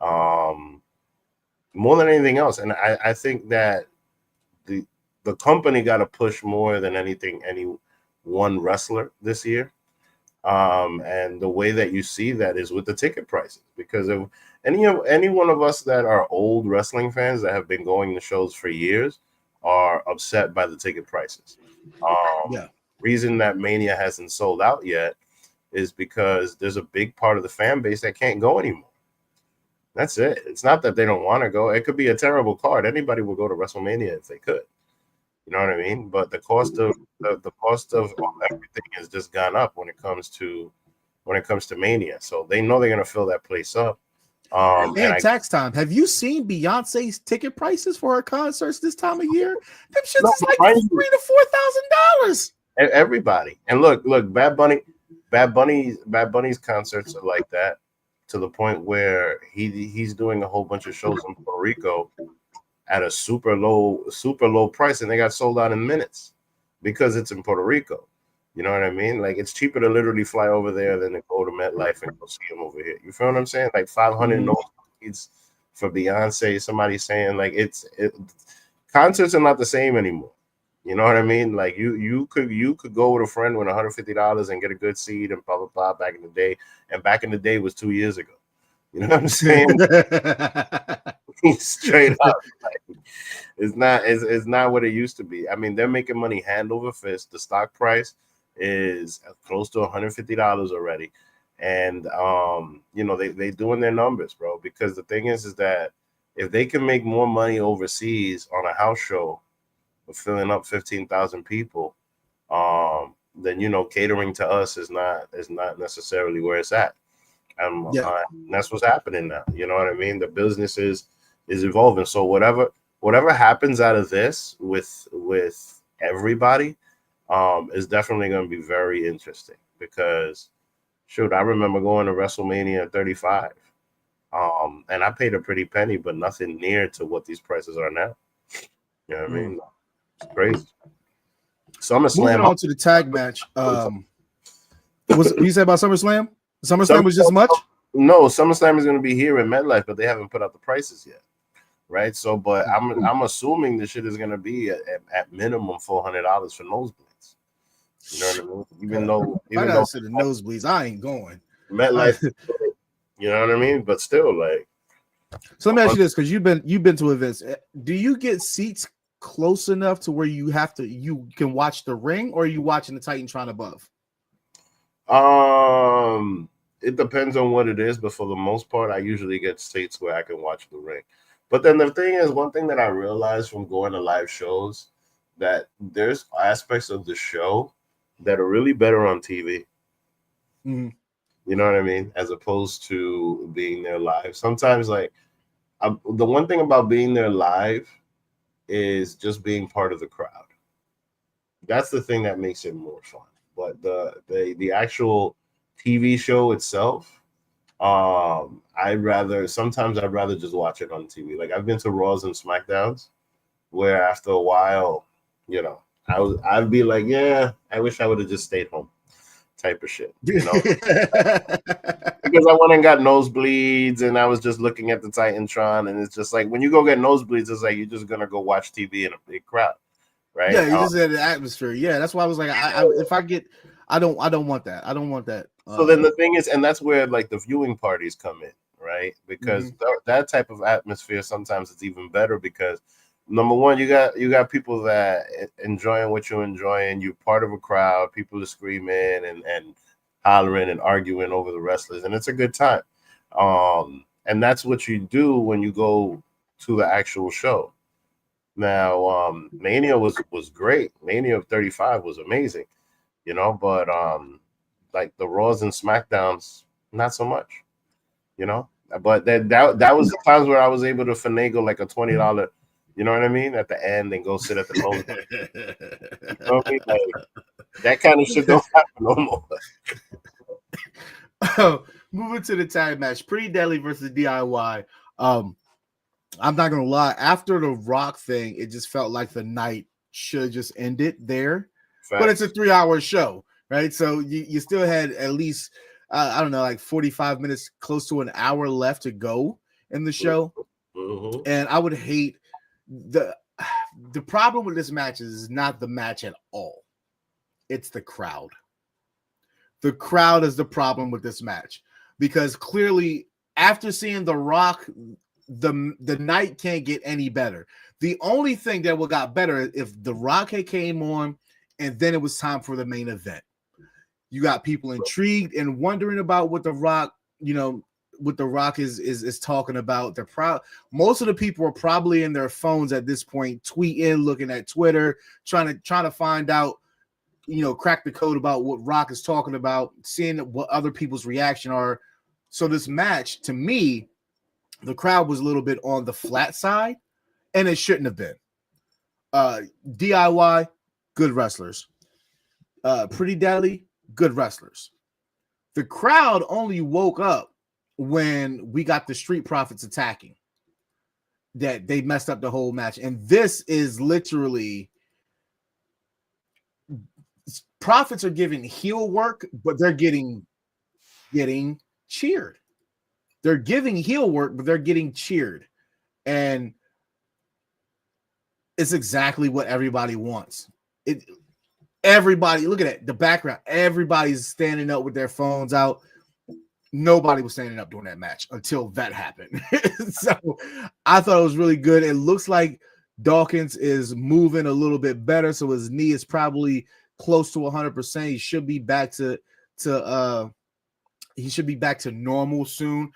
more than anything else. And I think that the company got to push more than anything any one wrestler this year, and the way that you see that is with the ticket prices, because of any one of us that are old wrestling fans that have been going to shows for years are upset by the ticket prices. Reason that Mania hasn't sold out yet is because there's a big part of the fan base that can't go anymore. That's it. It's not that they don't want to go. It could be a terrible card. Anybody would go to WrestleMania if they could. You know what I mean? But the cost of the cost of everything has just gone up when it comes to Mania. So they know they're gonna fill that place up. And tax time. Have you seen Beyonce's ticket prices for her concerts this time of year? Them shits is like $3,000 to $4,000. Everybody. And look, Bad Bunny's concerts are like that, to the point where he's doing a whole bunch of shows in Puerto Rico at a super low price, and they got sold out in minutes because it's in Puerto Rico. You know what I mean? Like, it's cheaper to literally fly over there than to go to MetLife and go see him over here. You feel what I'm saying? Like 500 nosebleeds for Beyonce. Somebody saying like concerts are not the same anymore. You know what I mean? Like you could go with a friend with $150 and get a good seat and blah blah blah back in the day. And back in the day was 2 years ago. You know what I'm saying? Straight up. Like, it's not what it used to be. I mean, they're making money hand over fist. The stock price is close to $150 already. And they doing their numbers, bro. Because the thing is that if they can make more money overseas on a house show of filling up 15,000 people, then catering to us is not necessarily where it's at. And that's what's happening now. You know what I mean? The business is evolving. So whatever happens out of this with everybody is definitely going to be very interesting, because shoot, I remember going to WrestleMania 35 and I paid a pretty penny, but nothing near to what these prices are now. You know what I mean? It's crazy. SummerSlam. Moving on to the tag match. What you said about SummerSlam? SummerSlam was just much? No, SummerSlam is going to be here in MetLife, but they haven't put out the prices yet. Right? So, but I'm assuming the shit is going to be at minimum $400 for nosebleeds. You know what I mean? Even though the nosebleeds, I ain't going. MetLife, you know what I mean? But still, like. So let me ask you this, because you've been to events. Do you get seats close enough to where you can watch the ring, or are you watching the Titantron above? It depends on what it is, but for the most part, I usually get seats where I can watch the ring. But then the thing is, one thing that I realized from going to live shows, that there's aspects of the show that are really better on TV. Mm-hmm. You know what I mean? As opposed to being there live. Sometimes, like, the one thing about being there live is just being part of the crowd. That's the thing that makes it more fun. But the actual TV show itself, I'd rather just watch it on TV. Like, I've been to Raws and Smackdowns where after a while, I'd be like, yeah, I wish I would have just stayed home, type of shit, because I went and got nosebleeds and I was just looking at the Titantron, and it's just like, when you go get nosebleeds, it's like you're just gonna go watch TV in a big crowd, right? Yeah, you just had the atmosphere. Yeah, that's why I was like, I don't want that. I don't want that. So then the thing is, and that's where like the viewing parties come in, right? Because that type of atmosphere, sometimes it's even better, because number one, you got people that enjoying what you're enjoying. You're part of a crowd. People are screaming and hollering and arguing over the wrestlers, and it's a good time. And that's what you do when you go to the actual show. Now, Mania was great. Mania of 35 was amazing, but like the Raws and Smackdowns, not so much, But that was the times where I was able to finagle like a $20, you know what I mean, at the end, and go sit at the moment. You know what I mean? Like, that kind of shit don't happen no more. Moving to the tag match, Pretty Deadly versus DIY. I'm not gonna lie, after the Rock thing, it just felt like the night should have just ended there. Facts. But it's a 3-hour show, right? So you still had at least I don't know, like 45 minutes, close to an hour left to go in the show. Mm-hmm. And I would hate the problem with this match is not the match at all. It's the crowd. The crowd is the problem with this match, because clearly after seeing The Rock, the night can't get any better. The only thing that would got better if The Rock had came on and then it was time for the main event. You got people intrigued and wondering about what The Rock, what The Rock is talking about. They're most of the people are probably in their phones at this point, tweeting, looking at Twitter, trying to find out, crack the code about what Rock is talking about, seeing what other people's reaction are. So this match, to me, the crowd was a little bit on the flat side, and it shouldn't have been. DIY, good wrestlers. Pretty Deadly, good wrestlers. The crowd only woke up when we got the Street Profits attacking. That they messed up the whole match. And this is literally Profits are giving heel work, but they're getting cheered. They're giving heel work, but they're getting cheered. And it's exactly what everybody wants. Everybody, look at it, the background. Everybody's standing up with their phones out. Nobody was standing up during that match until that happened. So I thought it was really good. It looks like Dawkins is moving a little bit better, so his knee is probably close to 100%. He should be back to normal soon.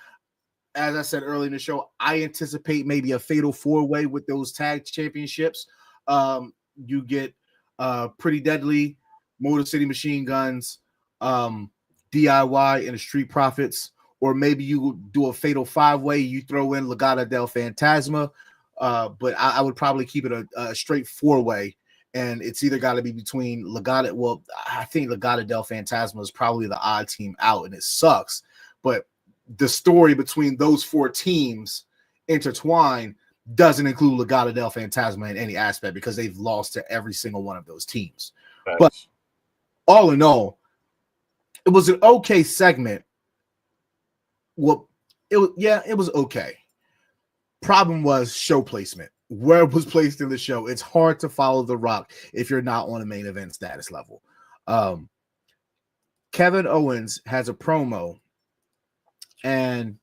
As I said earlier in the show, I anticipate maybe a fatal 4-way with those tag championships. You get Pretty Deadly, Motor City Machine Guns, DIY, and the Street Profits, or maybe you do a fatal 5-way. You throw in Legado del Fantasma, but I would probably keep it a straight 4-way, and it's either got to be between Legado. Well, I think Legado del Fantasma is probably the odd team out, and it sucks, but the story between those 4 teams intertwined doesn't include Legado del Fantasma in any aspect because they've lost to every single one of those teams. Right. But all in all, it was an okay segment. Well, it was okay. Problem was show placement. Where it was placed in the show. It's hard to follow The Rock if you're not on a main event status level. Kevin Owens has a promo, and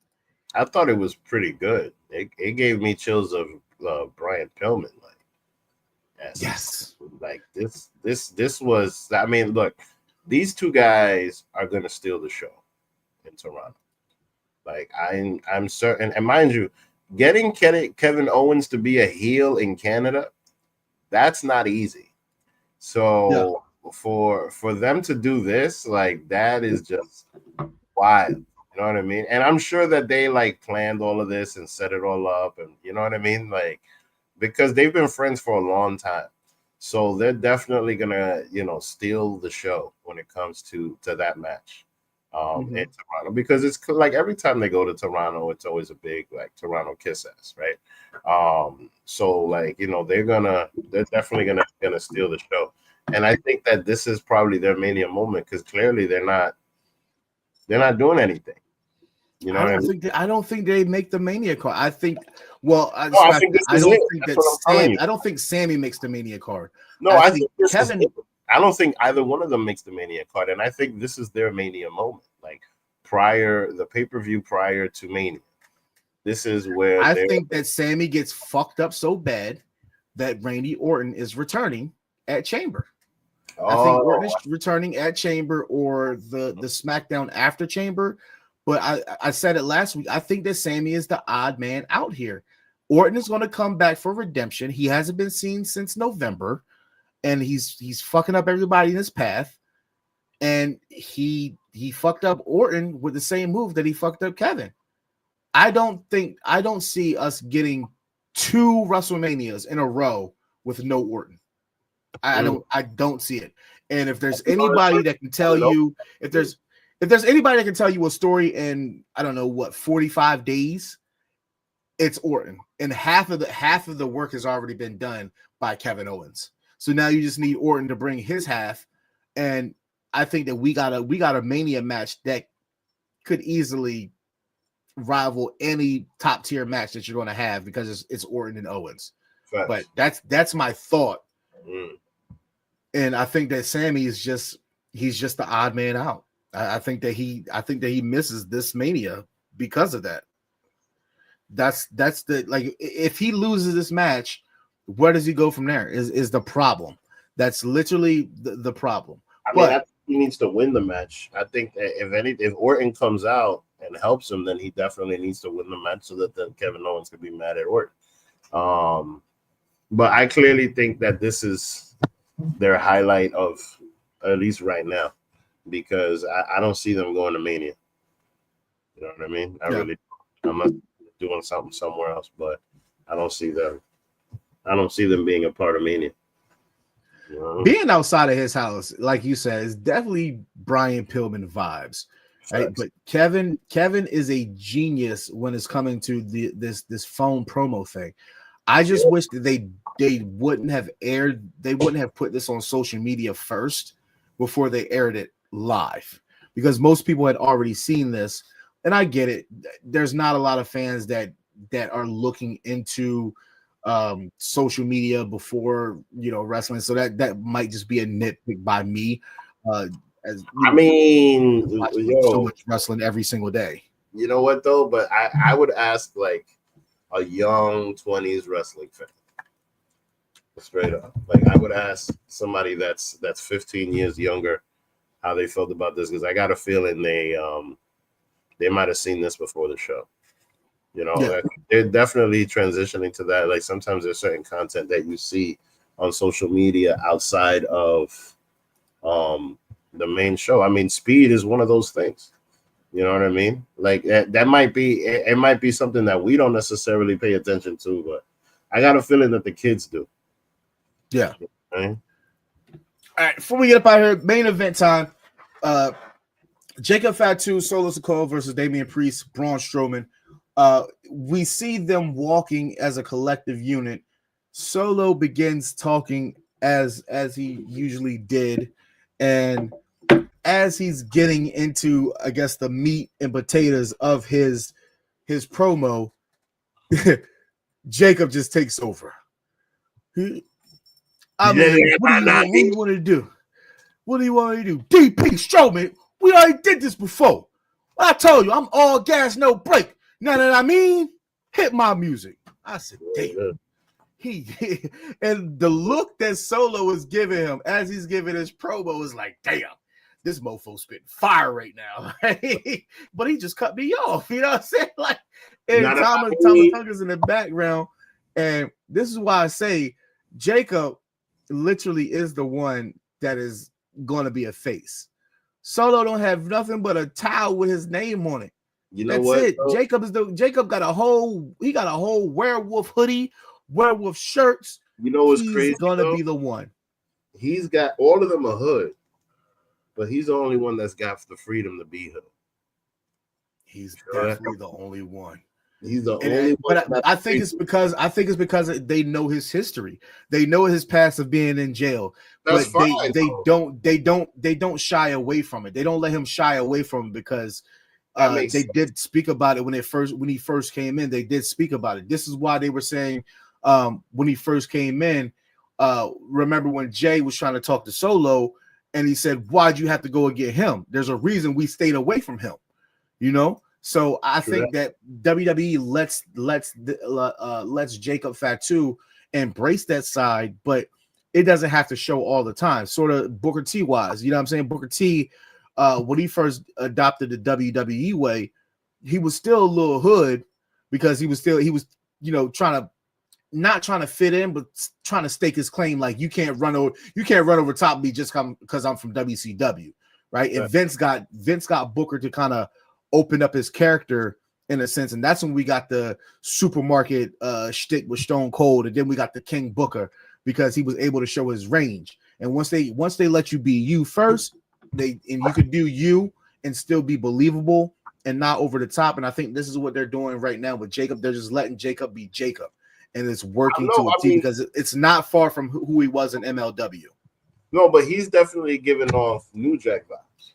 I thought it was pretty good. It gave me chills of Brian Pillman. Yes, like this was. I mean, look, these two guys are going to steal the show in Toronto. Like I'm certain, and mind you, getting Kevin Owens to be a heel in Canada, that's not easy. So for them to do this, like that is just wild. You know what I mean? And I'm sure that they like planned all of this and set it all up, and you know what I mean? Like, because they've been friends for a long time. So they're definitely gonna, steal the show when it comes to that match in Toronto, because it's like every time they go to Toronto, it's always a big like Toronto kiss ass, right? So like, they're definitely gonna steal the show. And I think that this is probably their Mania moment, because clearly they're not doing anything. I don't think they make the Mania card. I think. Well, I don't think Sammy makes the Mania card. No, I think Kevin. I don't think either one of them makes the Mania card, and I think this is their Mania moment. Like the pay-per-view prior to Mania. This is where I think that Sammy gets fucked up so bad that Randy Orton is returning at Chamber. I think Orton is returning at Chamber or the SmackDown after Chamber. But I said it last week. I think that Sammy is the odd man out here. Orton is going to come back for redemption. He hasn't been seen since November, and he's fucking up everybody in his path. And he fucked up Orton with the same move that he fucked up Kevin. I don't see us getting 2 WrestleManias in a row with no Orton. I don't see it. And if there's anybody that can tell you, if there's anybody that can tell you a story in, I don't know what, 45 days, it's Orton. And half of the work has already been done by Kevin Owens. So now you just need Orton to bring his half. And I think that we got a Mania match that could easily rival any top tier match that you're going to have, because it's Orton and Owens. Right. But that's my thought. And I think that Sammy is he's just the odd man out. I think that he misses this Mania because of that. That's the, like, if he loses this match, where does he go from there? Is the problem. That's literally the problem. he needs to win the match. I think that if Orton comes out and helps him, then he definitely needs to win the match so that then Kevin Owens could be mad at Orton. But I clearly think that this is their highlight of at least right now, because I don't see them going to Mania. You know what I mean? I'm not doing something somewhere else, but I don't see them. I don't see them being a part of Mania. You know? Being outside of his house, like you said, is definitely Brian Pillman vibes. Right? But Kevin is a genius when it's coming to this phone promo thing. I just wish that they wouldn't have put this on social media first before they aired it live, because most people had already seen this. And I get it. There's not a lot of fans that are looking into social media before, you know, wrestling. So that might just be a nitpick by me. So much wrestling every single day. You know what though? But I would ask like a young 20s wrestling fan. Straight up. Like I would ask somebody that's 15 years younger how they felt about this, because I got a feeling they might have seen this before the show. You know, they're definitely transitioning to that. Like sometimes there's certain content that you see on social media outside of the main show. I mean, speed is one of those things. You know what I mean? Like that might be, it might be something that we don't necessarily pay attention to, but I got a feeling that the kids do. Yeah. Okay? All right, before we get up out here, main event time. Jacob Fatu, Solo Sikoa versus Damian Priest, Braun Strowman. We see them walking as a collective unit. Solo begins talking as he usually did, and as he's getting into, I guess, the meat and potatoes of his promo, Jacob just takes over. I mean, what do you want to do? What do you want to do? DP Strowman, we already did this before. I told you, I'm all gas, no break. Know what I mean? Hit my music. I said, damn. And the look that Solo is giving him as he's giving his promo is like, damn, this mofo's spitting fire right now. But he just cut me off. You know what I'm saying? Like, and Tama Tonga's in the background. And this is why I say Jacob literally is the one that is going to be a face. Solo don't have nothing but a towel with his name on it. You know That's what? it. Bro? Jacob got a whole werewolf hoodie, werewolf shirts. You know what's crazy? He's gonna be the one. He's got all of them a hood, but he's the only one that's got the freedom to be hood. He's definitely the only one. He's the only one. But I think it's because they know his history. They know his past of being in jail. That's but fine, they don't shy away from it. They don't let him shy away from it because they did speak about it when he first came in. They did speak about it. This is why they were saying when he first came in. Remember when Jay was trying to talk to Solo and he said, "Why'd you have to go and get him? There's a reason we stayed away from him." You know. So I think that WWE lets Jacob Fatu embrace that side, but it doesn't have to show all the time. Sort of Booker T wise, you know what I'm saying? Booker T, when he first adopted the WWE way, he was still a little hood because he was you know not trying to fit in, but trying to stake his claim. Like you can't run over top of me just because I'm from WCW, right? And Vince got Booker to kind of open up his character in a sense, and that's when we got the supermarket shtick with Stone Cold, and then we got the King Booker because he was able to show his range. And once they let you be you first, and you could do you and still be believable and not over the top. And I think this is what they're doing right now with Jacob. They're just letting Jacob be Jacob, and it's working to a T because it's not far from who he was in MLW. No, but he's definitely giving off New Jack vibes.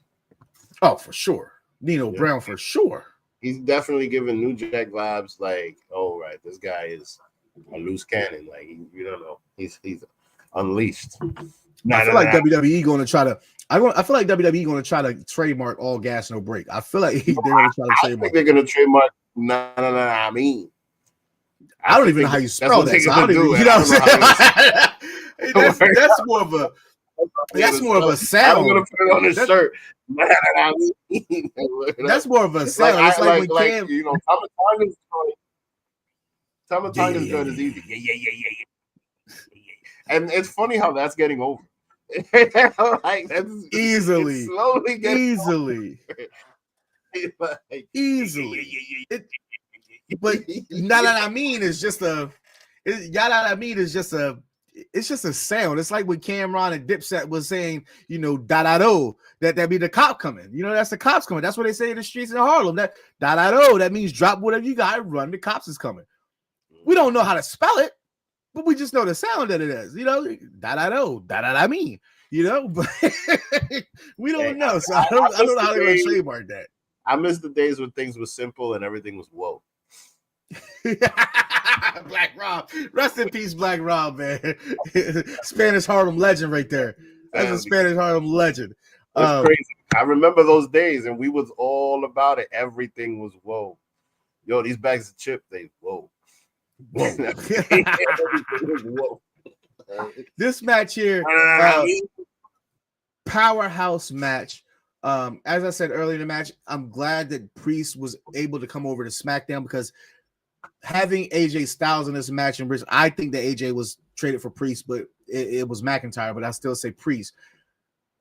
Oh, for sure. Nino Brown for sure. He's definitely giving New Jack vibes. Like, oh right, this guy is a loose cannon. Like you don't know, he's unleashed. I feel like WWE going to try to. I feel like WWE going to try to trademark all gas no break. I feel like they're going to try to trademark. I think they're going to trademark. No. I mean, I don't even know how you spell that. So I don't even, you know what I'm saying? That's more of a. That's more of a sound. I'm gonna put it on his shirt. That's more of a sound. It's like when Cam, you know, Tamatonga's joint is easy. Yeah. And it's funny how that's getting over. Like that's easily, slowly getting easily. But now that I mean is just a. It's just a sound. It's like when Cameron and Dipset was saying, you know, da-da-do, that be the cop coming. You know, that's the cops coming. That's what they say in the streets in Harlem. That da-da-do, that means drop whatever you got, run, the cops is coming. We don't know how to spell it, but we just know the sound that it is. You know, da-da-do, da-da-da mean, you know, but we don't know. So I don't know how they're going to trademark that. I miss the days when things were simple and everything was woke. Black Rob, rest in peace, Black Rob, man. Spanish Harlem legend right there. That's a Spanish Harlem legend. That's crazy. I remember those days, and we was all about it. Everything was whoa. Yo, these bags of chip, they whoa. Whoa. This match here, powerhouse match. As I said earlier in the match, I'm glad that Priest was able to come over to SmackDown because having AJ Styles in this match, and I think that AJ was traded for Priest, but it was McIntyre. But I still say Priest.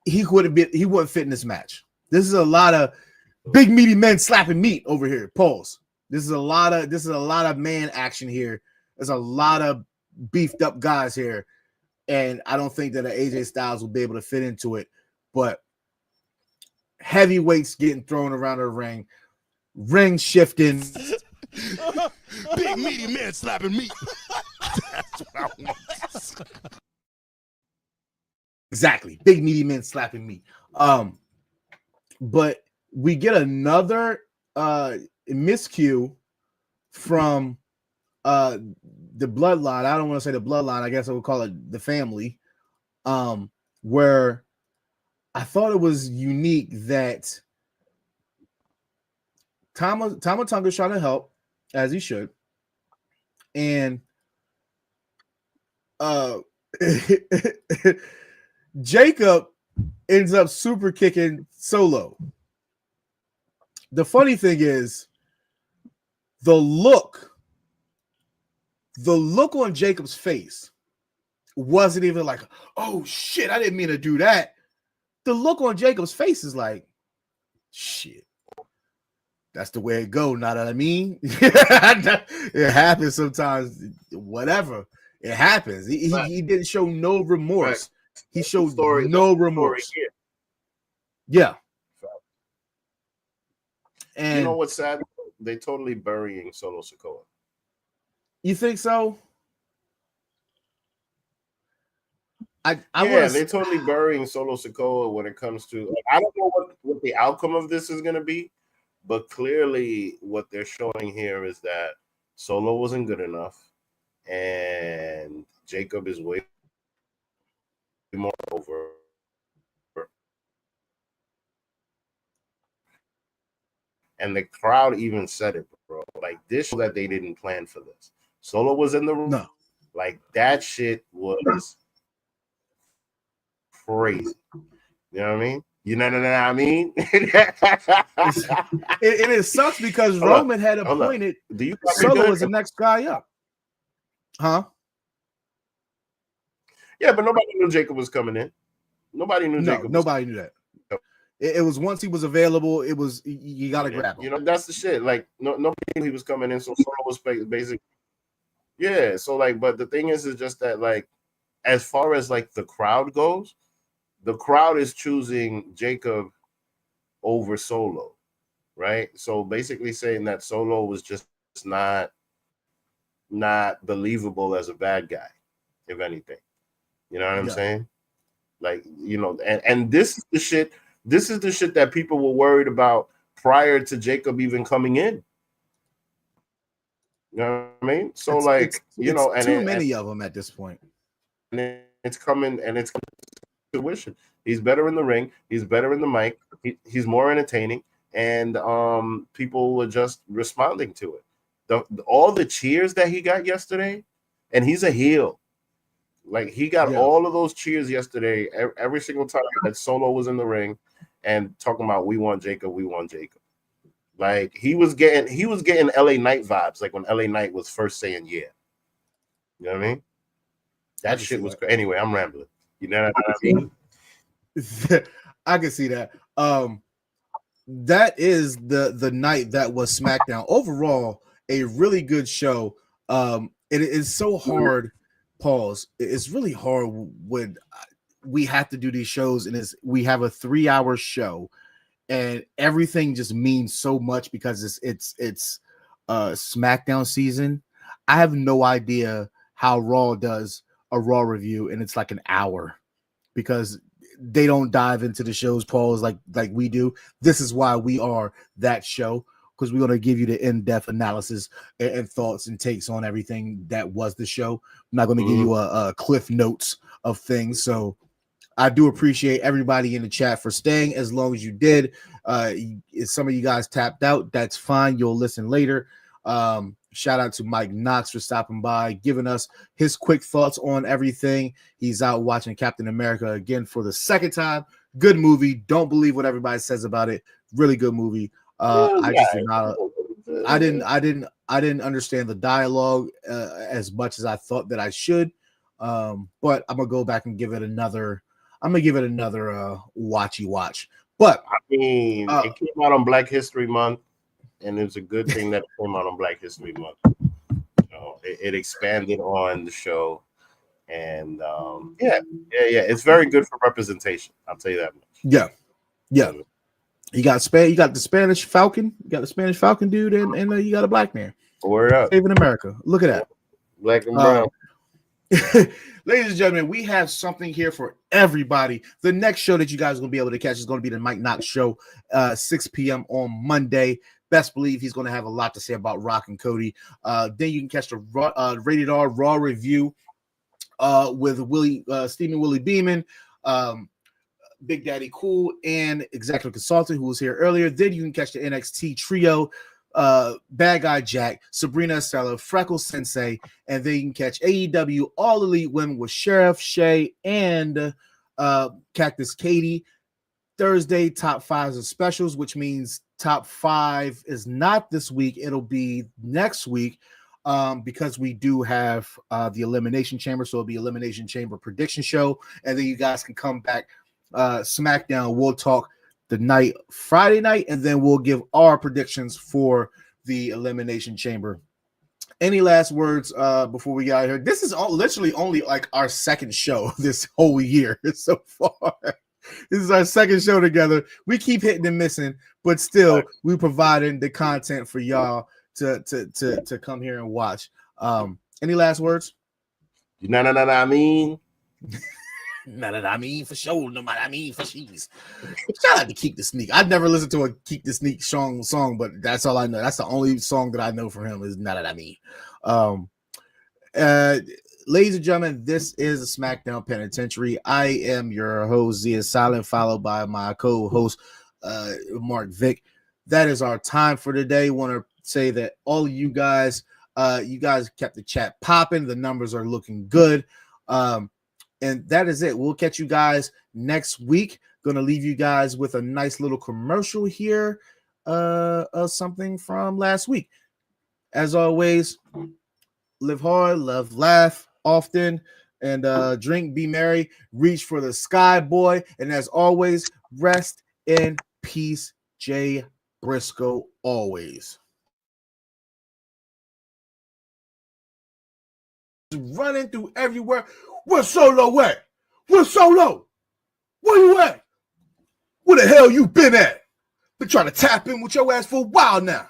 He wouldn't fit in this match. This is a lot of big meaty men slapping meat over here. Pause. This is a lot of man action here. There's a lot of beefed up guys here, and I don't think that an AJ Styles will be able to fit into it. But heavyweights getting thrown around the ring shifting. Big meaty man slapping meat. That's what I want. Exactly. Big meaty men slapping meat. But we get another miscue from the bloodline. I don't want to say the bloodline. I guess I would call it the family. Where I thought it was unique that Tama Tonga's trying to help, as he should. And Jacob ends up super kicking Solo. The funny thing is the look on Jacob's face wasn't even like, oh shit, I didn't mean to do that. The look on Jacob's face is like, shit. That's the way it go. Know what I mean? It happens sometimes. Whatever. It happens. He didn't show no remorse. Right. He showed no remorse. Yeah. And you know what's sad? They totally burying Solo Sikoa. You think so? They're totally burying Solo Sikoa when it comes to. Like, I don't know what the outcome of this is going to be. But clearly, what they're showing here is that Solo wasn't good enough, and Jacob is way more over. And the crowd even said it, bro. Like, this show that they didn't plan for this. Solo was in the room. No. Like, that shit was crazy. You know what I mean? You know what I mean? it sucks because Roman had appointed Solo as the next guy up. Huh? Yeah, but nobody knew Jacob was coming in. Nobody knew Jacob. Nobody knew that. It was once he was available, it was you got to grab him. You know, that's the shit. Like, nobody knew he was coming in, so Solo was basically. Yeah, so like, but the thing is just that, like, as far as like the crowd goes, the crowd is choosing Jacob over Solo, right? So basically saying that Solo was just not believable as a bad guy, if anything. You know what I'm saying? Like, you know, and this is the shit. This is the shit that people were worried about prior to Jacob even coming in. You know what I mean? So it's too many of them at this point. And it's coming to fruition. He's better in the ring. He's better in the mic. He's more entertaining, and people were just responding to it. All the cheers that he got yesterday, and he's a heel. Like he got all of those cheers yesterday, every single time that Solo was in the ring, and talking about we want Jacob, we want Jacob. Like he was getting LA Knight vibes, like when LA Knight was first saying yeah. You know what I mean? That shit was crazy. Anyway, I'm rambling. You know what I mean? I can see that. That is the night that was SmackDown. Overall, a really good show. It is so hard. Pause. It's really hard when we have to do these shows, and we have a 3-hour show, and everything just means so much because it's SmackDown season. I have no idea how Raw does a Raw review, and it's like an hour because they don't dive into the shows, Paul's like we do. This is why we are that show, because we're going to give you the in-depth analysis and thoughts and takes on everything that was the show. I'm not going to give you a cliff notes of things. So I do appreciate everybody in the chat for staying as long as you did. If some of you guys tapped out, that's fine. You'll listen later. Shout out to Mike Knox for stopping by, giving us his quick thoughts on everything. He's out watching Captain America again for the second time. Good movie. Don't believe what everybody says about it. Really good movie. I didn't understand the dialogue as much as I thought that I should. But I'm gonna go back and give it another. I'm gonna give it another watchy watch. But I mean, it came out on Black History Month. And it's a good thing that it came out on Black History Month. You know, it expanded on the show, and it's very good for representation. I'll tell you that much. Yeah. You got the Spanish Falcon. You got the Spanish Falcon dude, and you got a black man. Word up, saving America. Look at that, black and brown. Ladies and gentlemen, we have something here for everybody. The next show that you guys are going to be able to catch is going to be the Mike Knox show, 6 p.m. on Monday. Best believe he's going to have a lot to say about Rock and Cody. Then you can catch the Rated R Raw review with Stephen Willie Beeman, Big Daddy Cool, and Executive Consultant, who was here earlier. Then you can catch the NXT trio, Bad Guy Jack, Sabrina Estella, Freckle Sensei, and then you can catch AEW All Elite Women with Sheriff Shay and Cactus Katie. Thursday, top 5s and specials, which means top 5 is not this week. It'll be next week because we do have the Elimination Chamber. So it'll be Elimination Chamber prediction show. And then you guys can come back SmackDown. We'll talk the night, Friday night, and then we'll give our predictions for the Elimination Chamber. Any last words before we get out of here? This is literally only like our second show this whole year so far. This is our second show together. We keep hitting and missing, but still, we providing the content for y'all to come here and watch. Any last words? I mean. I mean for sure. No matter I mean for cheese. Shout out to Keep the Sneak. I've never listened to a Keep the Sneak song, but that's all I know. That's the only song that I know from him is Not That I Mean. Ladies and gentlemen, this is the SmackDown Penitentiary. I am your host, Zia Silent, followed by my co-host, Mark Vick. That is our time for today. Want to say that all of you guys kept the chat popping. The numbers are looking good. And that is it. We'll catch you guys next week. Going to leave you guys with a nice little commercial here of something from last week. As always, live hard, love, laugh often, and drink, be merry, reach for the sky, boy. And as always, rest in peace, Jay Briscoe, always. Running through everywhere. Where's Solo at? Where's Solo? Where you at? Where the hell you been at? Been trying to tap in with your ass for a while now.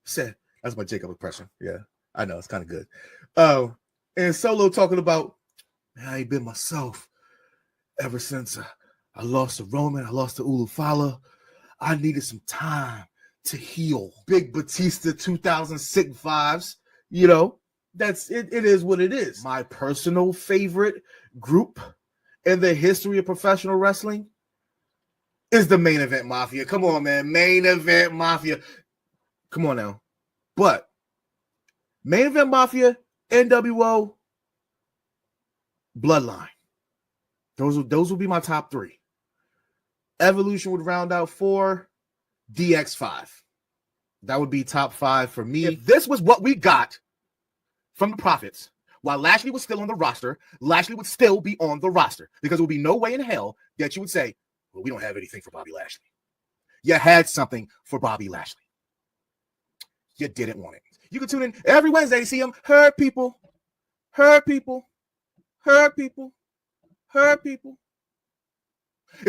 Said that's my Jacob impression. Yeah, I know it's kind of good. And Solo talking about, man, I ain't been myself ever since I lost to Roman. I lost to Ulufala. I needed some time to heal. Big Batista 2006 vibes. You know, that's it. It is what it is. My personal favorite group in the history of professional wrestling is the Main Event Mafia. Come on, man. Main Event Mafia. Come on now. But Main Event Mafia, NWO, Bloodline. Those will be my top 3. Evolution would round out 4. DX 5. That would be top 5 for me. If this was what we got from the Profits, while Lashley was still on the roster, Lashley would still be on the roster because there would be no way in hell that you would say, well, we don't have anything for Bobby Lashley. You had something for Bobby Lashley. You didn't want it. You can tune in every Wednesday to see him hurt people. It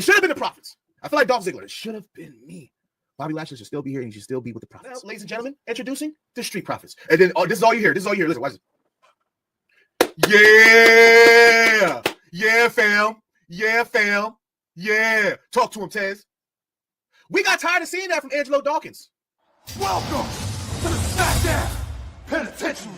should have been the Profits. I feel like Dolph Ziggler. It should have been me. Bobby Lashley should still be here and he should still be with the Profits. Now, ladies and gentlemen, introducing the Street Profits. And then this is all you hear. Listen, watch this. Yeah, fam. Yeah. Talk to him, Tez. We got tired of seeing that from Angelo Dawkins. Welcome to the Smackdown Penitentiary.